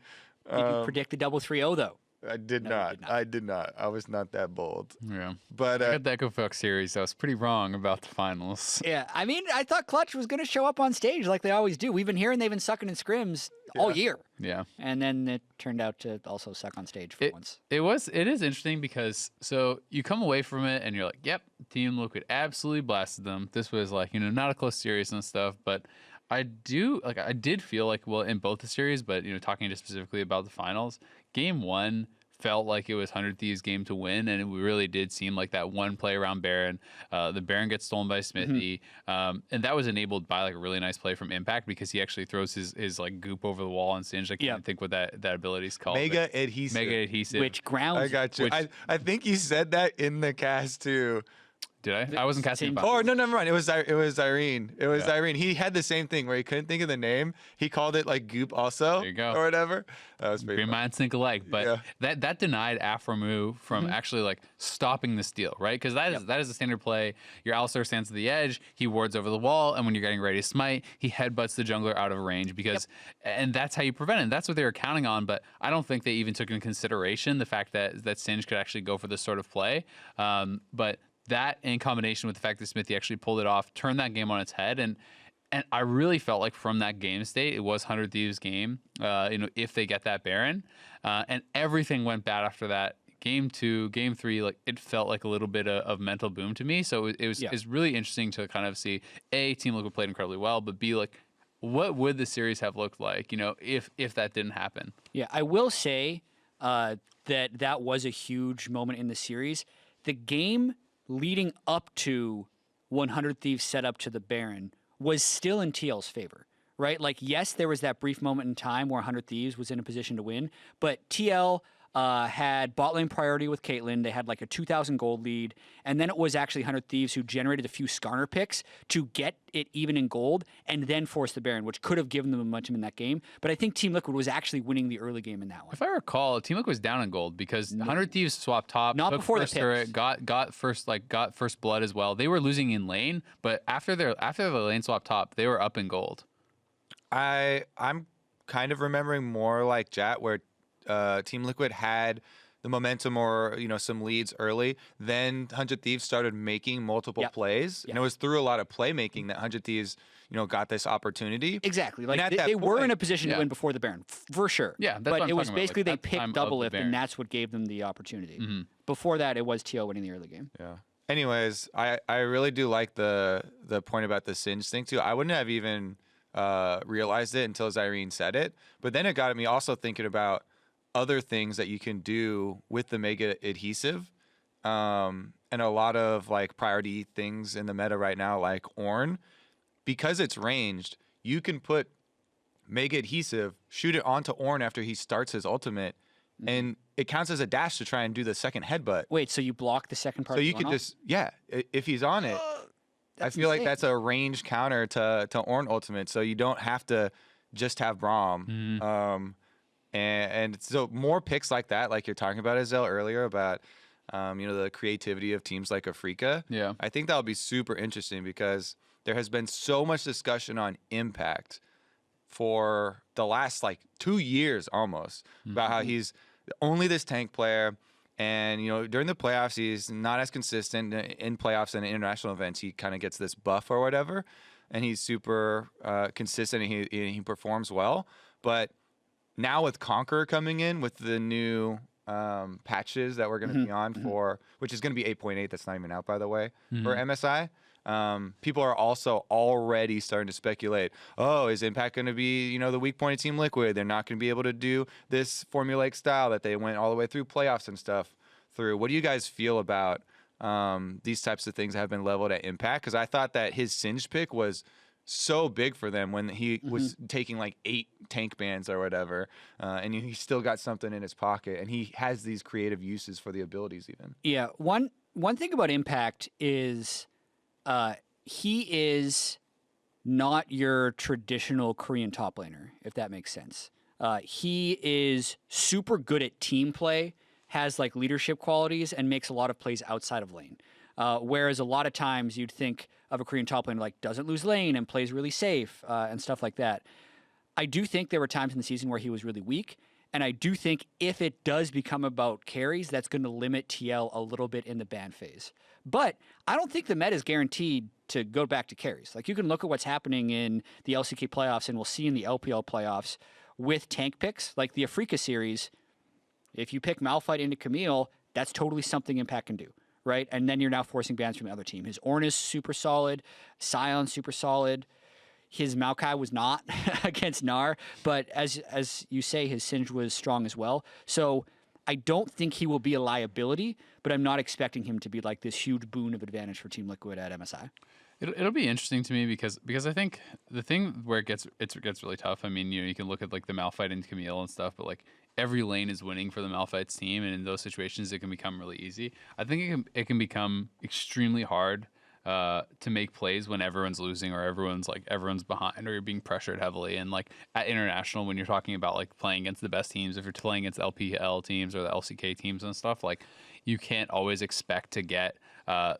Did you predict the double 3-0 though? I did not. I did not. I was not that bold. Yeah. But I got the Echo Fox series. I was pretty wrong about the finals. Yeah. I mean, I thought Clutch was going to show up on stage like they always do. We've been hearing they've been sucking in scrims all year. Yeah. And then it turned out to also suck on stage for once. It is interesting because so you come away from it and you're like, yep, Team Liquid absolutely blasted them. This was like, you know, not a close series and stuff, but I did feel like, well, in both the series, but, you know, talking just specifically about the finals, game 1 felt like it was 100 Thieves' game to win, and it really did seem like that one play around Baron. The Baron gets stolen by Smithy, and that was enabled by like a really nice play from Impact because he actually throws his like goop over the wall on Singe. I can't think what that ability is called. Mega adhesive. Which grounds. I got you. I think you said that in the cast too. Did I? I wasn't casting. Oh no, never mind. It was Irene. It was Irene. He had the same thing where he couldn't think of the name. He called it like Goop also. There you go. Or whatever. That was pretty. Your minds think alike, but that denied Afromu from actually like stopping the steal, right? Because that is a standard play. Your Alistar stands to the edge. He wards over the wall, and when you're getting ready to smite, he headbutts the jungler out of range because, and that's how you prevent it. That's what they were counting on, but I don't think they even took into consideration the fact that Singe could actually go for this sort of play. But that in combination with the fact that Smithy actually pulled it off, turned that game on its head. And I really felt like from that game state, it was 100 Thieves' game, you know, if they get that Baron. And everything went bad after that. Game 2, game 3, like it felt like a little bit of mental boom to me. So it's really interesting to kind of see, A, Team Liquid played incredibly well, but B, like, what would the series have looked like, you know, if that didn't happen? Yeah, I will say that was a huge moment in the series. The game leading up to 100 Thieves set up to the Baron was still in TL's favor, right? Like, yes, there was that brief moment in time where 100 Thieves was in a position to win, but TL had bot lane priority with Caitlyn. They had like a 2,000 gold lead. And then it was actually 100 Thieves who generated a few Skarner picks to get it even in gold and then force the Baron, which could have given them momentum in that game. But I think Team Liquid was actually winning the early game in that one. If I recall, Team Liquid was down in gold because 100 Thieves swapped top, Not took before the first turret, got first blood as well. They were losing in lane, but after the lane swap top, they were up in gold. I'm kind of remembering more like Jat, where Team Liquid had the momentum or some leads early. Then 100 Thieves started making multiple plays, and it was through a lot of playmaking that 100 Thieves got this opportunity. Exactly. Like they were in a position to win before the Baron, for sure. Yeah, that's but what it I'm was talking about, basically like, they that time picked double of the lift, Baron. and that's what gave them the opportunity. Before that, it was TO winning the early game. Yeah. Anyways, I really do like the point about the Singe thing too. I wouldn't have even realized it until Zyrene said it, but then it got me also thinking about other things that you can do with the Mega Adhesive, and a lot of like priority things in the meta right now, like Ornn, because it's ranged. You can put Mega Adhesive, shoot it onto Ornn after he starts his ultimate, and it counts as a dash to try and do the second headbutt. Wait, so you block the second part? So you could just if he's on it. I feel like that's a range counter to Ornn ultimate, so you don't have to just have Braum. And so more picks like that, like you're talking about, Azelle, earlier about the creativity of teams like Afrika. Yeah. I think that'll be super interesting because there has been so much discussion on Impact for the last like 2 years almost about how he's only this tank player. And, during the playoffs, he's not as consistent in playoffs and international events. He kind of gets this buff or whatever, and he's super consistent and he performs well. But now with Conqueror coming in with the new patches that we're going to be on for, which is going to be 8.8, that's not even out, by the way, for MSI. People are also already starting to speculate, is Impact going to be, the weak point of Team Liquid? They're not going to be able to do this formulaic style that they went all the way through playoffs and stuff through. What do you guys feel about these types of things that have been leveled at Impact? Because I thought that his Singed pick was so big for them when he was taking like 8 tank bans or whatever, and he still got something in his pocket, and he has these creative uses for the abilities even. Yeah, one thing about Impact is he is not your traditional Korean top laner, if that makes sense. He is super good at team play, has like leadership qualities, and makes a lot of plays outside of lane. Whereas a lot of times you'd think of a Korean top laner like doesn't lose lane and plays really safe and stuff like that. I do think there were times in the season where he was really weak. And I do think if it does become about carries, that's going to limit TL a little bit in the ban phase. But I don't think the meta is guaranteed to go back to carries. Like you can look at what's happening in the LCK playoffs, and we'll see in the LPL playoffs with tank picks, like the Afrika series. If you pick Malphite into Camille, that's totally something Impact can do, right? And then you're now forcing bans from the other team. His Ornn is super solid, Sion's super solid. His Maokai was not against Gnar, but as you say, his Singe was strong as well. So I don't think he will be a liability, but I'm not expecting him to be like this huge boon of advantage for Team Liquid at MSI. It'll be interesting to me because I think the thing where it gets really tough. I mean, you can look at like the Malphite and Camille and stuff, but like every lane is winning for the Malphite's team, and in those situations it can become really easy. I think it can become extremely hard to make plays when everyone's losing or everyone's behind or you're being pressured heavily. And like at international, when you're talking about like playing against the best teams, if you're playing against LPL teams or the LCK teams and stuff, like you can't always expect to get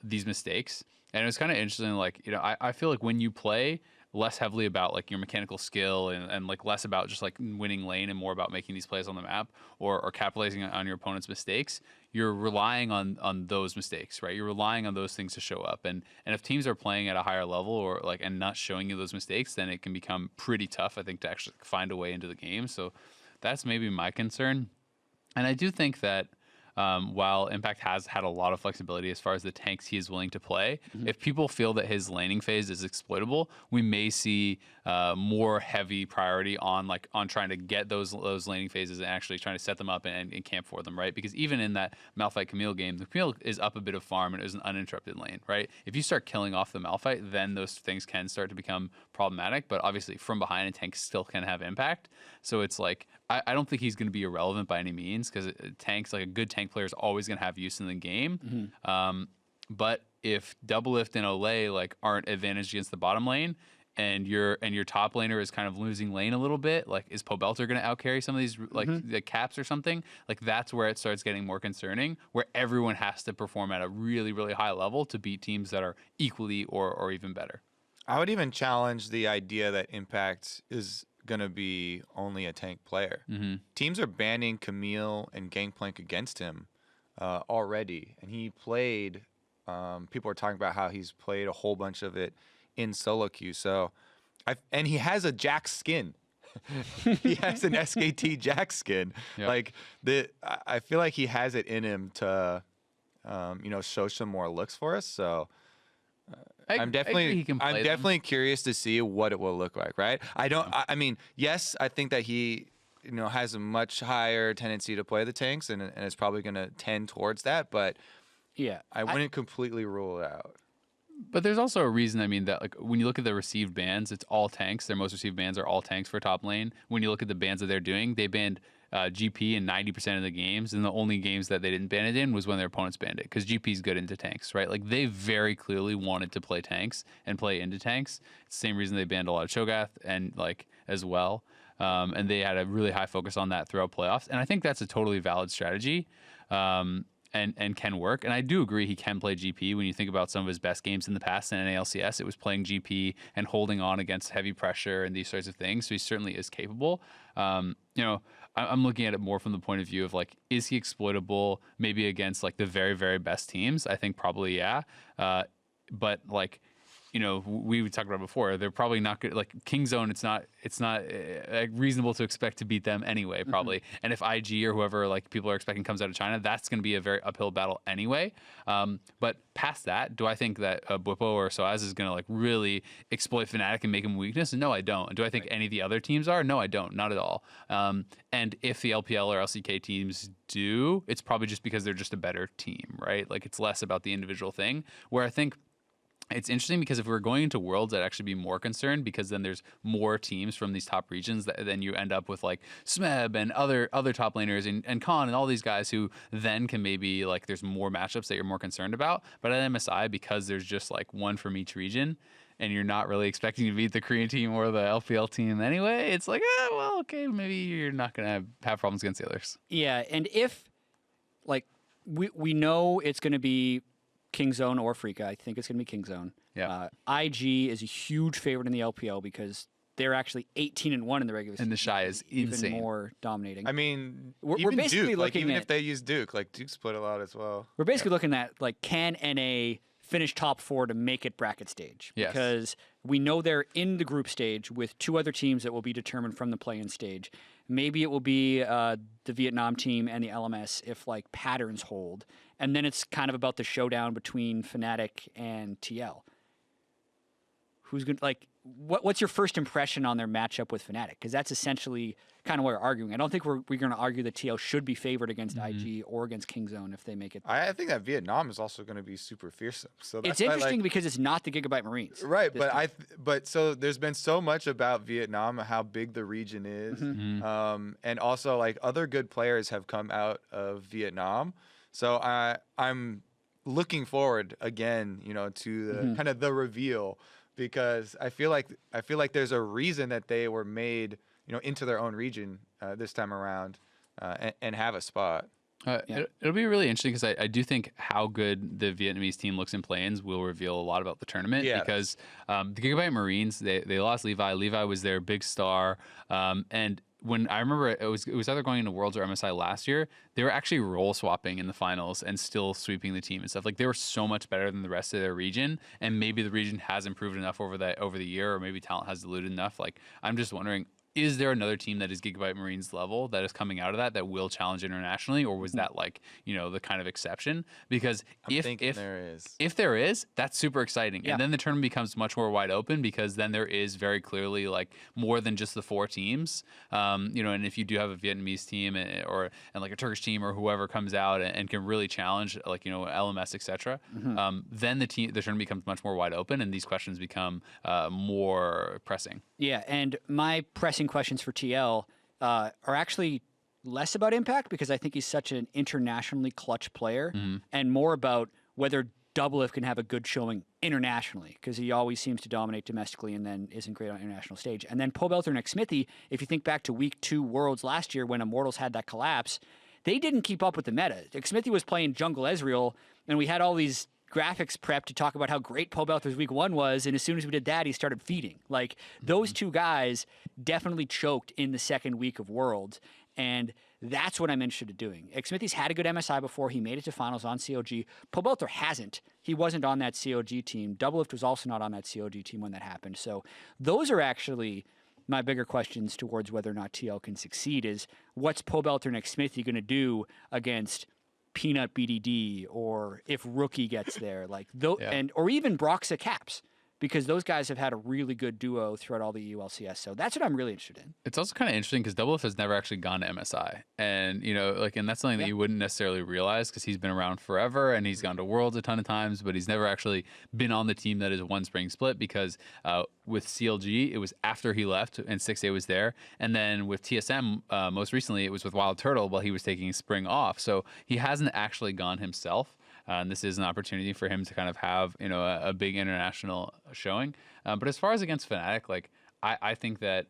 these mistakes. And it's kind of interesting, like, I feel like when you play less heavily about like your mechanical skill and like less about just like winning lane and more about making these plays on the map or capitalizing on your opponent's mistakes, you're relying on those mistakes, right? You're relying on those things to show up. And if teams are playing at a higher level or like and not showing you those mistakes, then it can become pretty tough, I think, to actually find a way into the game. So that's maybe my concern. And I do think that while Impact has had a lot of flexibility as far as the tanks he is willing to play, if people feel that his laning phase is exploitable, we may see more heavy priority on trying to get those laning phases and actually trying to set them up and camp for them, right? Because even in that Malphite Camille game, the Camille is up a bit of farm and it was an uninterrupted lane, right? If you start killing off the Malphite, then those things can start to become problematic. But obviously, from behind, a tank still can have impact. So it's like I don't think he's going to be irrelevant by any means, because tanks, like a good tank player, is always going to have use in the game. But if Doublelift and Olay like aren't advantaged against the bottom lane, and your top laner is kind of losing lane a little bit, like is Pobelter going to outcarry some of these like the caps or something? Like that's where it starts getting more concerning, where everyone has to perform at a really, really high level to beat teams that are equally or even better. I would even challenge the idea that Impact is going to be only a tank player. Teams are banning Camille and Gangplank against him already, and he played. People are talking about how he's played a whole bunch of it in solo queue. So, and he has a Jack skin. He has an SKT Jack skin. Yep. Like I feel like he has it in him to, show some more looks for us. So. I'm definitely curious to see what it will look like, right? I mean, yes, I think that he, has a much higher tendency to play the tanks, and it's probably going to tend towards that. But yeah, I wouldn't completely rule it out. But there's also a reason, I mean, that like when you look at the received bans, it's all tanks. Their most received bans are all tanks for top lane. When you look at the bans that they're doing, they banned GP in 90% of the games, and the only games that they didn't ban it in was when their opponents banned it, because GP is good into tanks, right? Like they very clearly wanted to play tanks and play into tanks. It's the same reason they banned a lot of Cho'Gath and like as well, and they had a really high focus on that throughout playoffs, and I think that's a totally valid strategy. And can work. And I do agree he can play GP. When you think about some of his best games in the past in NA LCS, it was playing GP and holding on against heavy pressure and these sorts of things. So he certainly is capable. I'm looking at it more from the point of view of like, is he exploitable maybe against like the very, very best teams? I think probably, yeah. But like, we talked about before, they're probably not good. Like Kingzone, it's not reasonable to expect to beat them anyway, probably. And if IG or whoever like people are expecting comes out of China, that's going to be a very uphill battle anyway. But past that, do I think that Bwipo or Soaz is going to like really exploit Fnatic and make him weakness? No, I don't. Do I think any of the other teams are? No, I don't. Not at all. And if the LPL or LCK teams do, it's probably just because they're just a better team, right? Like it's less about the individual thing, where I think it's interesting, because if we're going into Worlds, I'd actually be more concerned, because then there's more teams from these top regions that then you end up with like Smeb and other top laners and Khan and all these guys who then can maybe like there's more matchups that you're more concerned about. But at MSI, because there's just like one from each region, and you're not really expecting to beat the Korean team or the LPL team anyway, it's like, well, okay, maybe you're not going to have problems against the others. Yeah, and if like we know it's going to be Kingzone or Freaka. I think it's going to be Kingzone. Yeah. IG is a huge favorite in the LPL because they're actually 18-1 in the regular season. And the Shy is insane. Even more dominating. I mean, we're basically Duke, looking even at, if they use Duke, like Duke's played a lot as well. We're basically looking at like, can NA finish top 4 to make it bracket stage? Yes. Because we know they're in the group stage with 2 other teams that will be determined from the play-in stage. Maybe it will be the Vietnam team and the LMS if like patterns hold. And then it's kind of about the showdown between Fnatic and TL. Who's going to, like, what's your first impression on their matchup with Fnatic? Because that's essentially kind of what we're arguing. I don't think we're going to argue that TL should be favored against IG or against Kingzone if they make it. I think that Vietnam is also going to be super fearsome. So that's it's interesting because it's not the Gigabyte Marines. Right, but so there's been so much about Vietnam, how big the region is, and also like other good players have come out of Vietnam. So I'm looking forward again, to the kind of the reveal, because I feel like there's a reason that they were made, into their own region this time around, and have a spot. It'll be really interesting, because I do think how good the Vietnamese team looks in play-ins will reveal a lot about the tournament. Yeah. Because the Gigabyte Marines, they lost Levi. Levi was their big star, and when I remember it was either going into Worlds or MSI last year, they were actually role swapping in the finals and still sweeping the team and stuff. Like they were so much better than the rest of their region, and maybe the region has improved enough over the year, or maybe talent has diluted enough. Like I'm just wondering, is there another team that is Gigabyte Marines level that is coming out of that will challenge internationally, or was that like the kind of exception? Because if there is, that's super exciting, and then the tournament becomes much more wide open, because then there is very clearly like more than just the 4 teams, and if you do have a Vietnamese team and like a Turkish team or whoever comes out and can really challenge like LMS etc. Then the tournament becomes much more wide open, and these questions become more pressing. Yeah, and my pressing questions for TL, are actually less about impact because I think he's such an internationally clutch player and more about whether Doublelift can have a good showing internationally because he always seems to dominate domestically and then isn't great on international stage. And then Pobelter and Xmithie, if you think back to week 2 Worlds last year when Immortals had that collapse, they didn't keep up with the meta. Xmithie was playing Jungle Ezreal, and we had all these graphics prep to talk about how great Pobelter's week 1 was, and as soon as we did that, he started feeding. Like, those two guys definitely choked in the second week of Worlds, and that's what I'm interested in doing. Xmithie's had a good MSI before. He made it to finals on COG. Pobelter hasn't. He wasn't on that COG team. Doublelift was also not on that COG team when that happened. So those are actually my bigger questions towards whether or not TL can succeed is what's Pobelter and Xmithie going to do against Peanut BDD or if Rookie gets there, like and or even Broxa Caps. Because those guys have had a really good duo throughout all the EU LCS. So that's what I'm really interested in. It's also kind of interesting because Doublelift has never actually gone to MSI. And, you know, like, and that's something that you wouldn't necessarily realize because he's been around forever and he's gone to Worlds a ton of times, but he's never actually been on the team that is one spring split because with CLG, it was after he left and 6A was there. And then with TSM, most recently, it was with Wild Turtle while he was taking spring off. So he hasn't actually gone himself. And this is an opportunity for him to kind of have, you know, a big international showing. But as far as against Fnatic, like I think that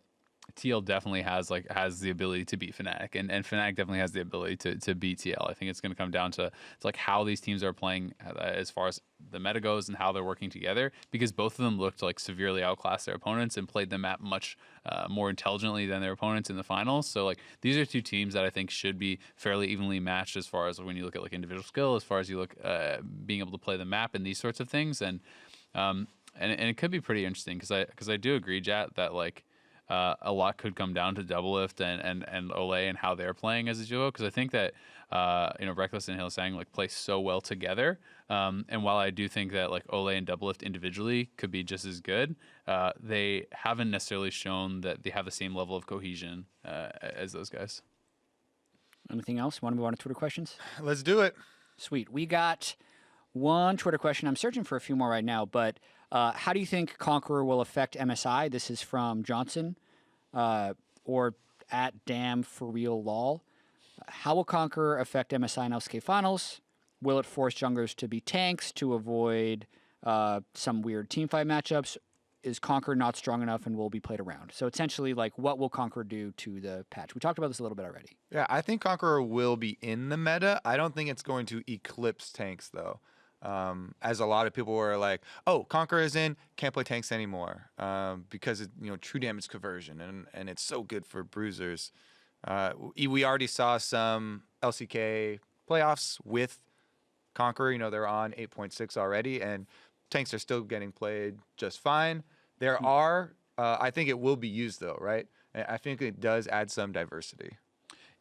TL definitely has the ability to beat Fnatic, and Fnatic definitely has the ability to beat TL. I think it's going to come down to like how these teams are playing as far as the meta goes and how they're working together, because both of them looked like severely outclassed their opponents and played the map much more intelligently than their opponents in the finals. So like these are two teams that I think should be fairly evenly matched as far as when you look at like individual skill, as far as you look being able to play the map and these sorts of things, and it could be pretty interesting because I do agree, Jat, that like. A lot could come down to Doublelift and Olay and how they're playing as a duo, because I think that you know, Reckless and Hillsang like play so well together. And while I do think that like Olay and Doublelift individually could be just as good, they haven't necessarily shown that they have the same level of cohesion as those guys. Anything else? Want to move on to Twitter questions? Let's do it. Sweet. We got one Twitter question. I'm searching for a few more right now, but how do you think Conqueror will affect MSI? This is from Johnson, or at Damn For Real Lol. How will Conqueror affect MSI and LCK Finals? Will it force junglers to be tanks to avoid some weird teamfight matchups? Is Conqueror not strong enough and will be played around? So essentially, like, what will Conqueror do to the patch? We talked about this a little bit already. Yeah, I think Conqueror will be in the meta. I don't think it's going to eclipse tanks, though. As a lot of people were like, oh, Conqueror is in, can't play tanks anymore because it, you know, true damage conversion, and it's so good for bruisers. We already saw some LCK playoffs with Conqueror. You know, they're on 8.6 already, and tanks are still getting played just fine. There are, I think it will be used though, right? I think it does add some diversity.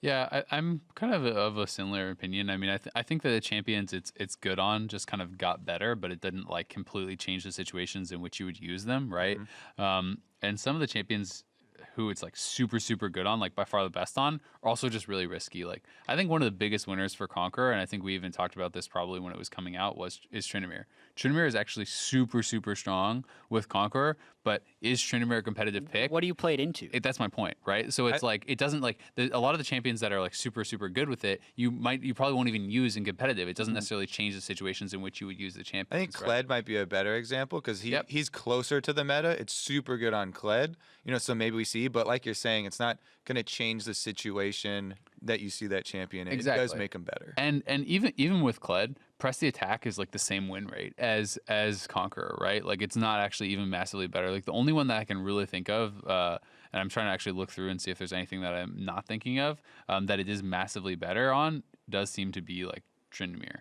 Yeah, I'm kind of a similar opinion. I mean, I think that the champions it's good on just kind of got better, but it didn't like completely change the situations in which you would use them, right? And some of the champions who it's like super good on, like by far the best on, are also just really risky. Like I think one of the biggest winners for Conqueror, and I think we even talked about this probably when it was coming out, is Tryndamere. Tryndamere is actually super strong with Conqueror, but is Tryndamere a competitive pick? What do you play it into? That's my point, right? So it's like it doesn't like a lot of the champions that are like super good with it. You probably won't even use in competitive. It doesn't necessarily change the situations in which you would use the champions. I think Kled might be a better example because he's closer to the meta. It's super good on Kled, you know. So maybe we see, but like you're saying, it's not going to change the situation that you see that champion in. Exactly. It does make him better. And even with Kled, press the attack is like the same win rate as Conqueror, right? Like it's not actually even massively better. Like the only one that I can really think of, and I'm trying to actually look through and see if there's anything that I'm not thinking of, that it is massively better on, does seem to be like Tryndamere.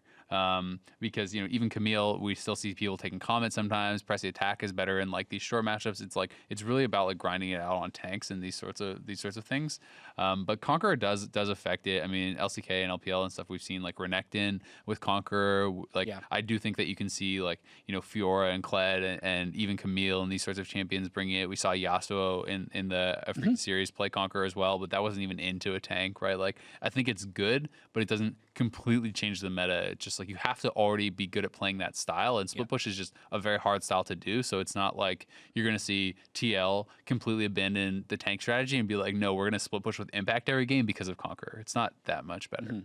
Because, you know, even Camille, we still see people taking comments sometimes. Press the attack is better in like these short matchups. It's like it's really about like grinding it out on tanks and these sorts of things. But Conqueror does affect it. I mean, LCK and LPL and stuff we've seen like Renekton with Conqueror. Like I do think that you can see like, you know, Fiora and Kled and even Camille and these sorts of champions bringing it. We saw Yasuo in the African series play Conqueror as well, but that wasn't even into a tank, right? Like I think it's good, but it doesn't completely changed the meta. It's just like you have to already be good at playing that style, and split push is just a very hard style to do. So it's not like you're going to see TL completely abandon the tank strategy and be like, no, we're going to split push with impact every game because of Conqueror. It's not that much better.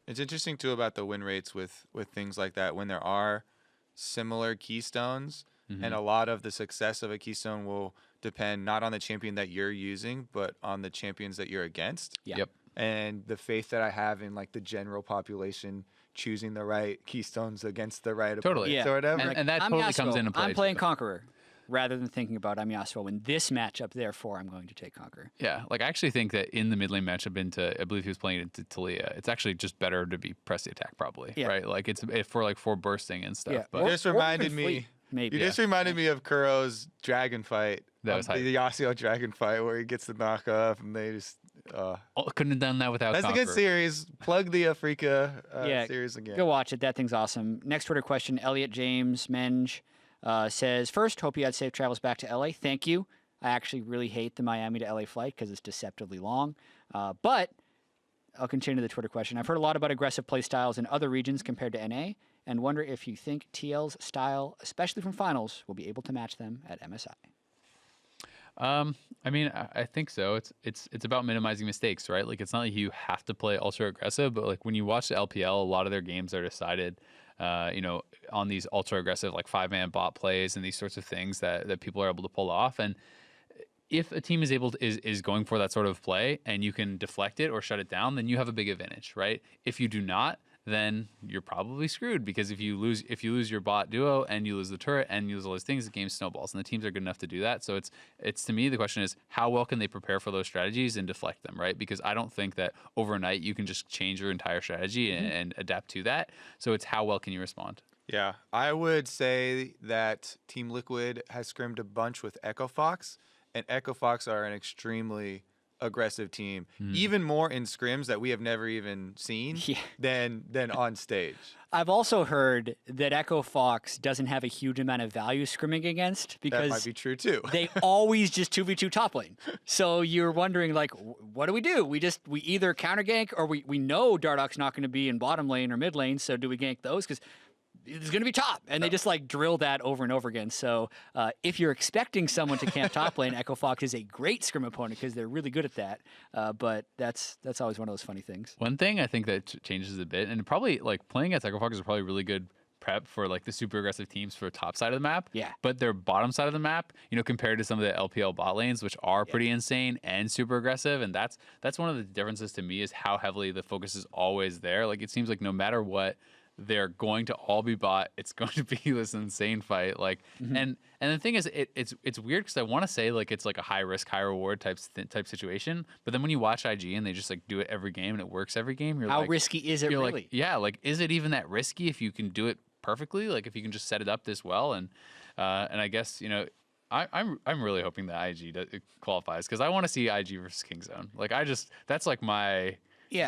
It's interesting too about the win rates with things like that when there are similar keystones, and a lot of the success of a keystone will depend not on the champion that you're using, but on the champions that you're against. Yep. And the faith that I have in like the general population choosing the right keystones against the right Totally. opponent or whatever. And that I'm totally Yasuo. comes into play. I'm playing too. Conqueror rather than thinking about I'm Yasuo in this matchup. Therefore, I'm going to take Conqueror. Yeah, like I actually think that in the mid lane matchup into, I believe he was playing into Talia, it's actually just better to be press the attack probably, right? Like it's for bursting and stuff. Yeah. But You just reminded me. Fleet, maybe. You just reminded me of Kuro's dragon fight. That was hype. the Yasuo dragon fight where he gets the knock off and they just. couldn't have done that without. That's Conqueror. a good series. Plug the Afrika Yeah, series again. Go watch it. That thing's awesome. Next Twitter question, Elliot James Menge says, first, hope you had safe travels back to LA. Thank you. I actually really hate the Miami to LA flight because it's deceptively long. But I'll continue the Twitter question. I've heard a lot about aggressive play styles in other regions compared to NA and wonder if you think TL's style, especially from finals, will be able to match them at MSI. I mean, I think so. It's about minimizing mistakes, right? Like it's not like you have to play ultra aggressive, but like when you watch the LPL, a lot of their games are decided, on these ultra aggressive like 5-man bot plays and these sorts of things that people are able to pull off. And if a team is able to, is going for that sort of play and you can deflect it or shut it down, then you have a big advantage, right? If you do not, then you're probably screwed because if you lose your bot duo and you lose the turret and you lose all those things, the game snowballs, and the teams are good enough to do that. So it's to me the question is how well can they prepare for those strategies and deflect them, right? Because I don't think that overnight you can just change your entire strategy and adapt to that. So it's how well can you respond? Yeah, I would say that Team Liquid has scrimmed a bunch with Echo Fox, and Echo Fox are an extremely aggressive team, even more in scrims that we have never even seen than on stage. I've also heard that Echo Fox doesn't have a huge amount of value scrimming against because That might be true too. they always just 2v2 top lane. So you're wondering, like, what do? We either counter gank or we know Dardoch's not going to be in bottom lane or mid lane, so do we gank those? Because it's going to be top. And they just like drill that over and over again. So if you're expecting someone to camp top lane, Echo Fox is a great scrim opponent because they're really good at that. But that's always one of those funny things. One thing I think that changes a bit, and probably like playing against Echo Fox is probably really good prep for like the super aggressive teams for top side of the map. Yeah. But their bottom side of the map, compared to some of the LPL bot lanes, which are pretty insane and super aggressive. And that's one of the differences to me is how heavily the focus is always there. Like it seems like no matter what, they're going to all be bot. It's going to be this insane fight. Like, and the thing is, it's weird because I want to say like it's like a high risk, high reward type situation. But then when you watch IG and they just like do it every game and it works every game, you're How like, risky is it you're really? like, yeah, like is it even that risky if you can do it perfectly? Like if you can just set it up this well, and I guess I'm really hoping that IG qualifies because I want to see IG versus Kingzone. Like that's like my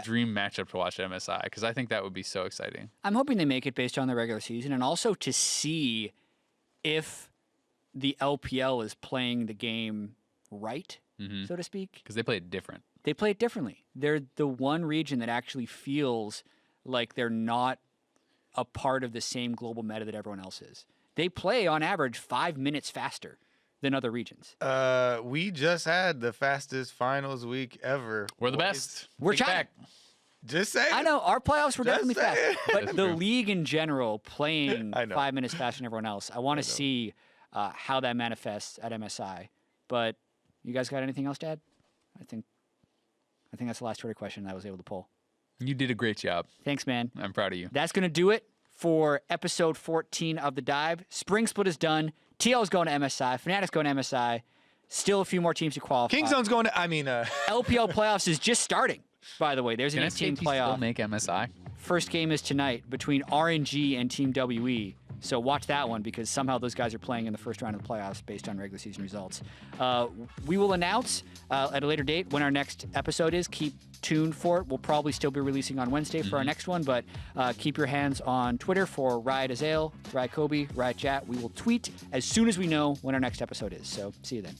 dream matchup to watch at MSI because I think that would be so exciting. I'm hoping they make it based on the regular season and also to see if the LPL is playing the game right, so to speak. Because they play it different. They play it differently. They're the one region that actually feels like they're not a part of the same global meta that everyone else is. They play on average 5 minutes faster than other regions. We just had the fastest finals week ever. We're the best. We're Take it China. back. Just saying. I know our playoffs were definitely fast, saying. but That's the true. league in general playing I know. 5 minutes faster than everyone else. I want to see how that manifests at MSI. But you guys got anything else, Dad? I think that's the last Twitter question I was able to pull. You did a great job. Thanks, man. I'm proud of you. That's going to do it for episode 14 of The Dive. Spring Split is done. TL's going to MSI. Fnatic's going to MSI. Still a few more teams to qualify. Kingzone's going to. LPL Playoffs is just starting, by the way. There's an 18 still playoff. make MSI? First game is tonight between RNG and Team WE. So watch that one because somehow those guys are playing in the first round of the playoffs based on regular season results. We will announce at a later date when our next episode is. Keep tuned for it. We'll probably still be releasing on Wednesday for our next one, but keep your hands on Twitter for Riot Azale, Riot Kobe, Riot Chat. We will tweet as soon as we know when our next episode is. So see you then.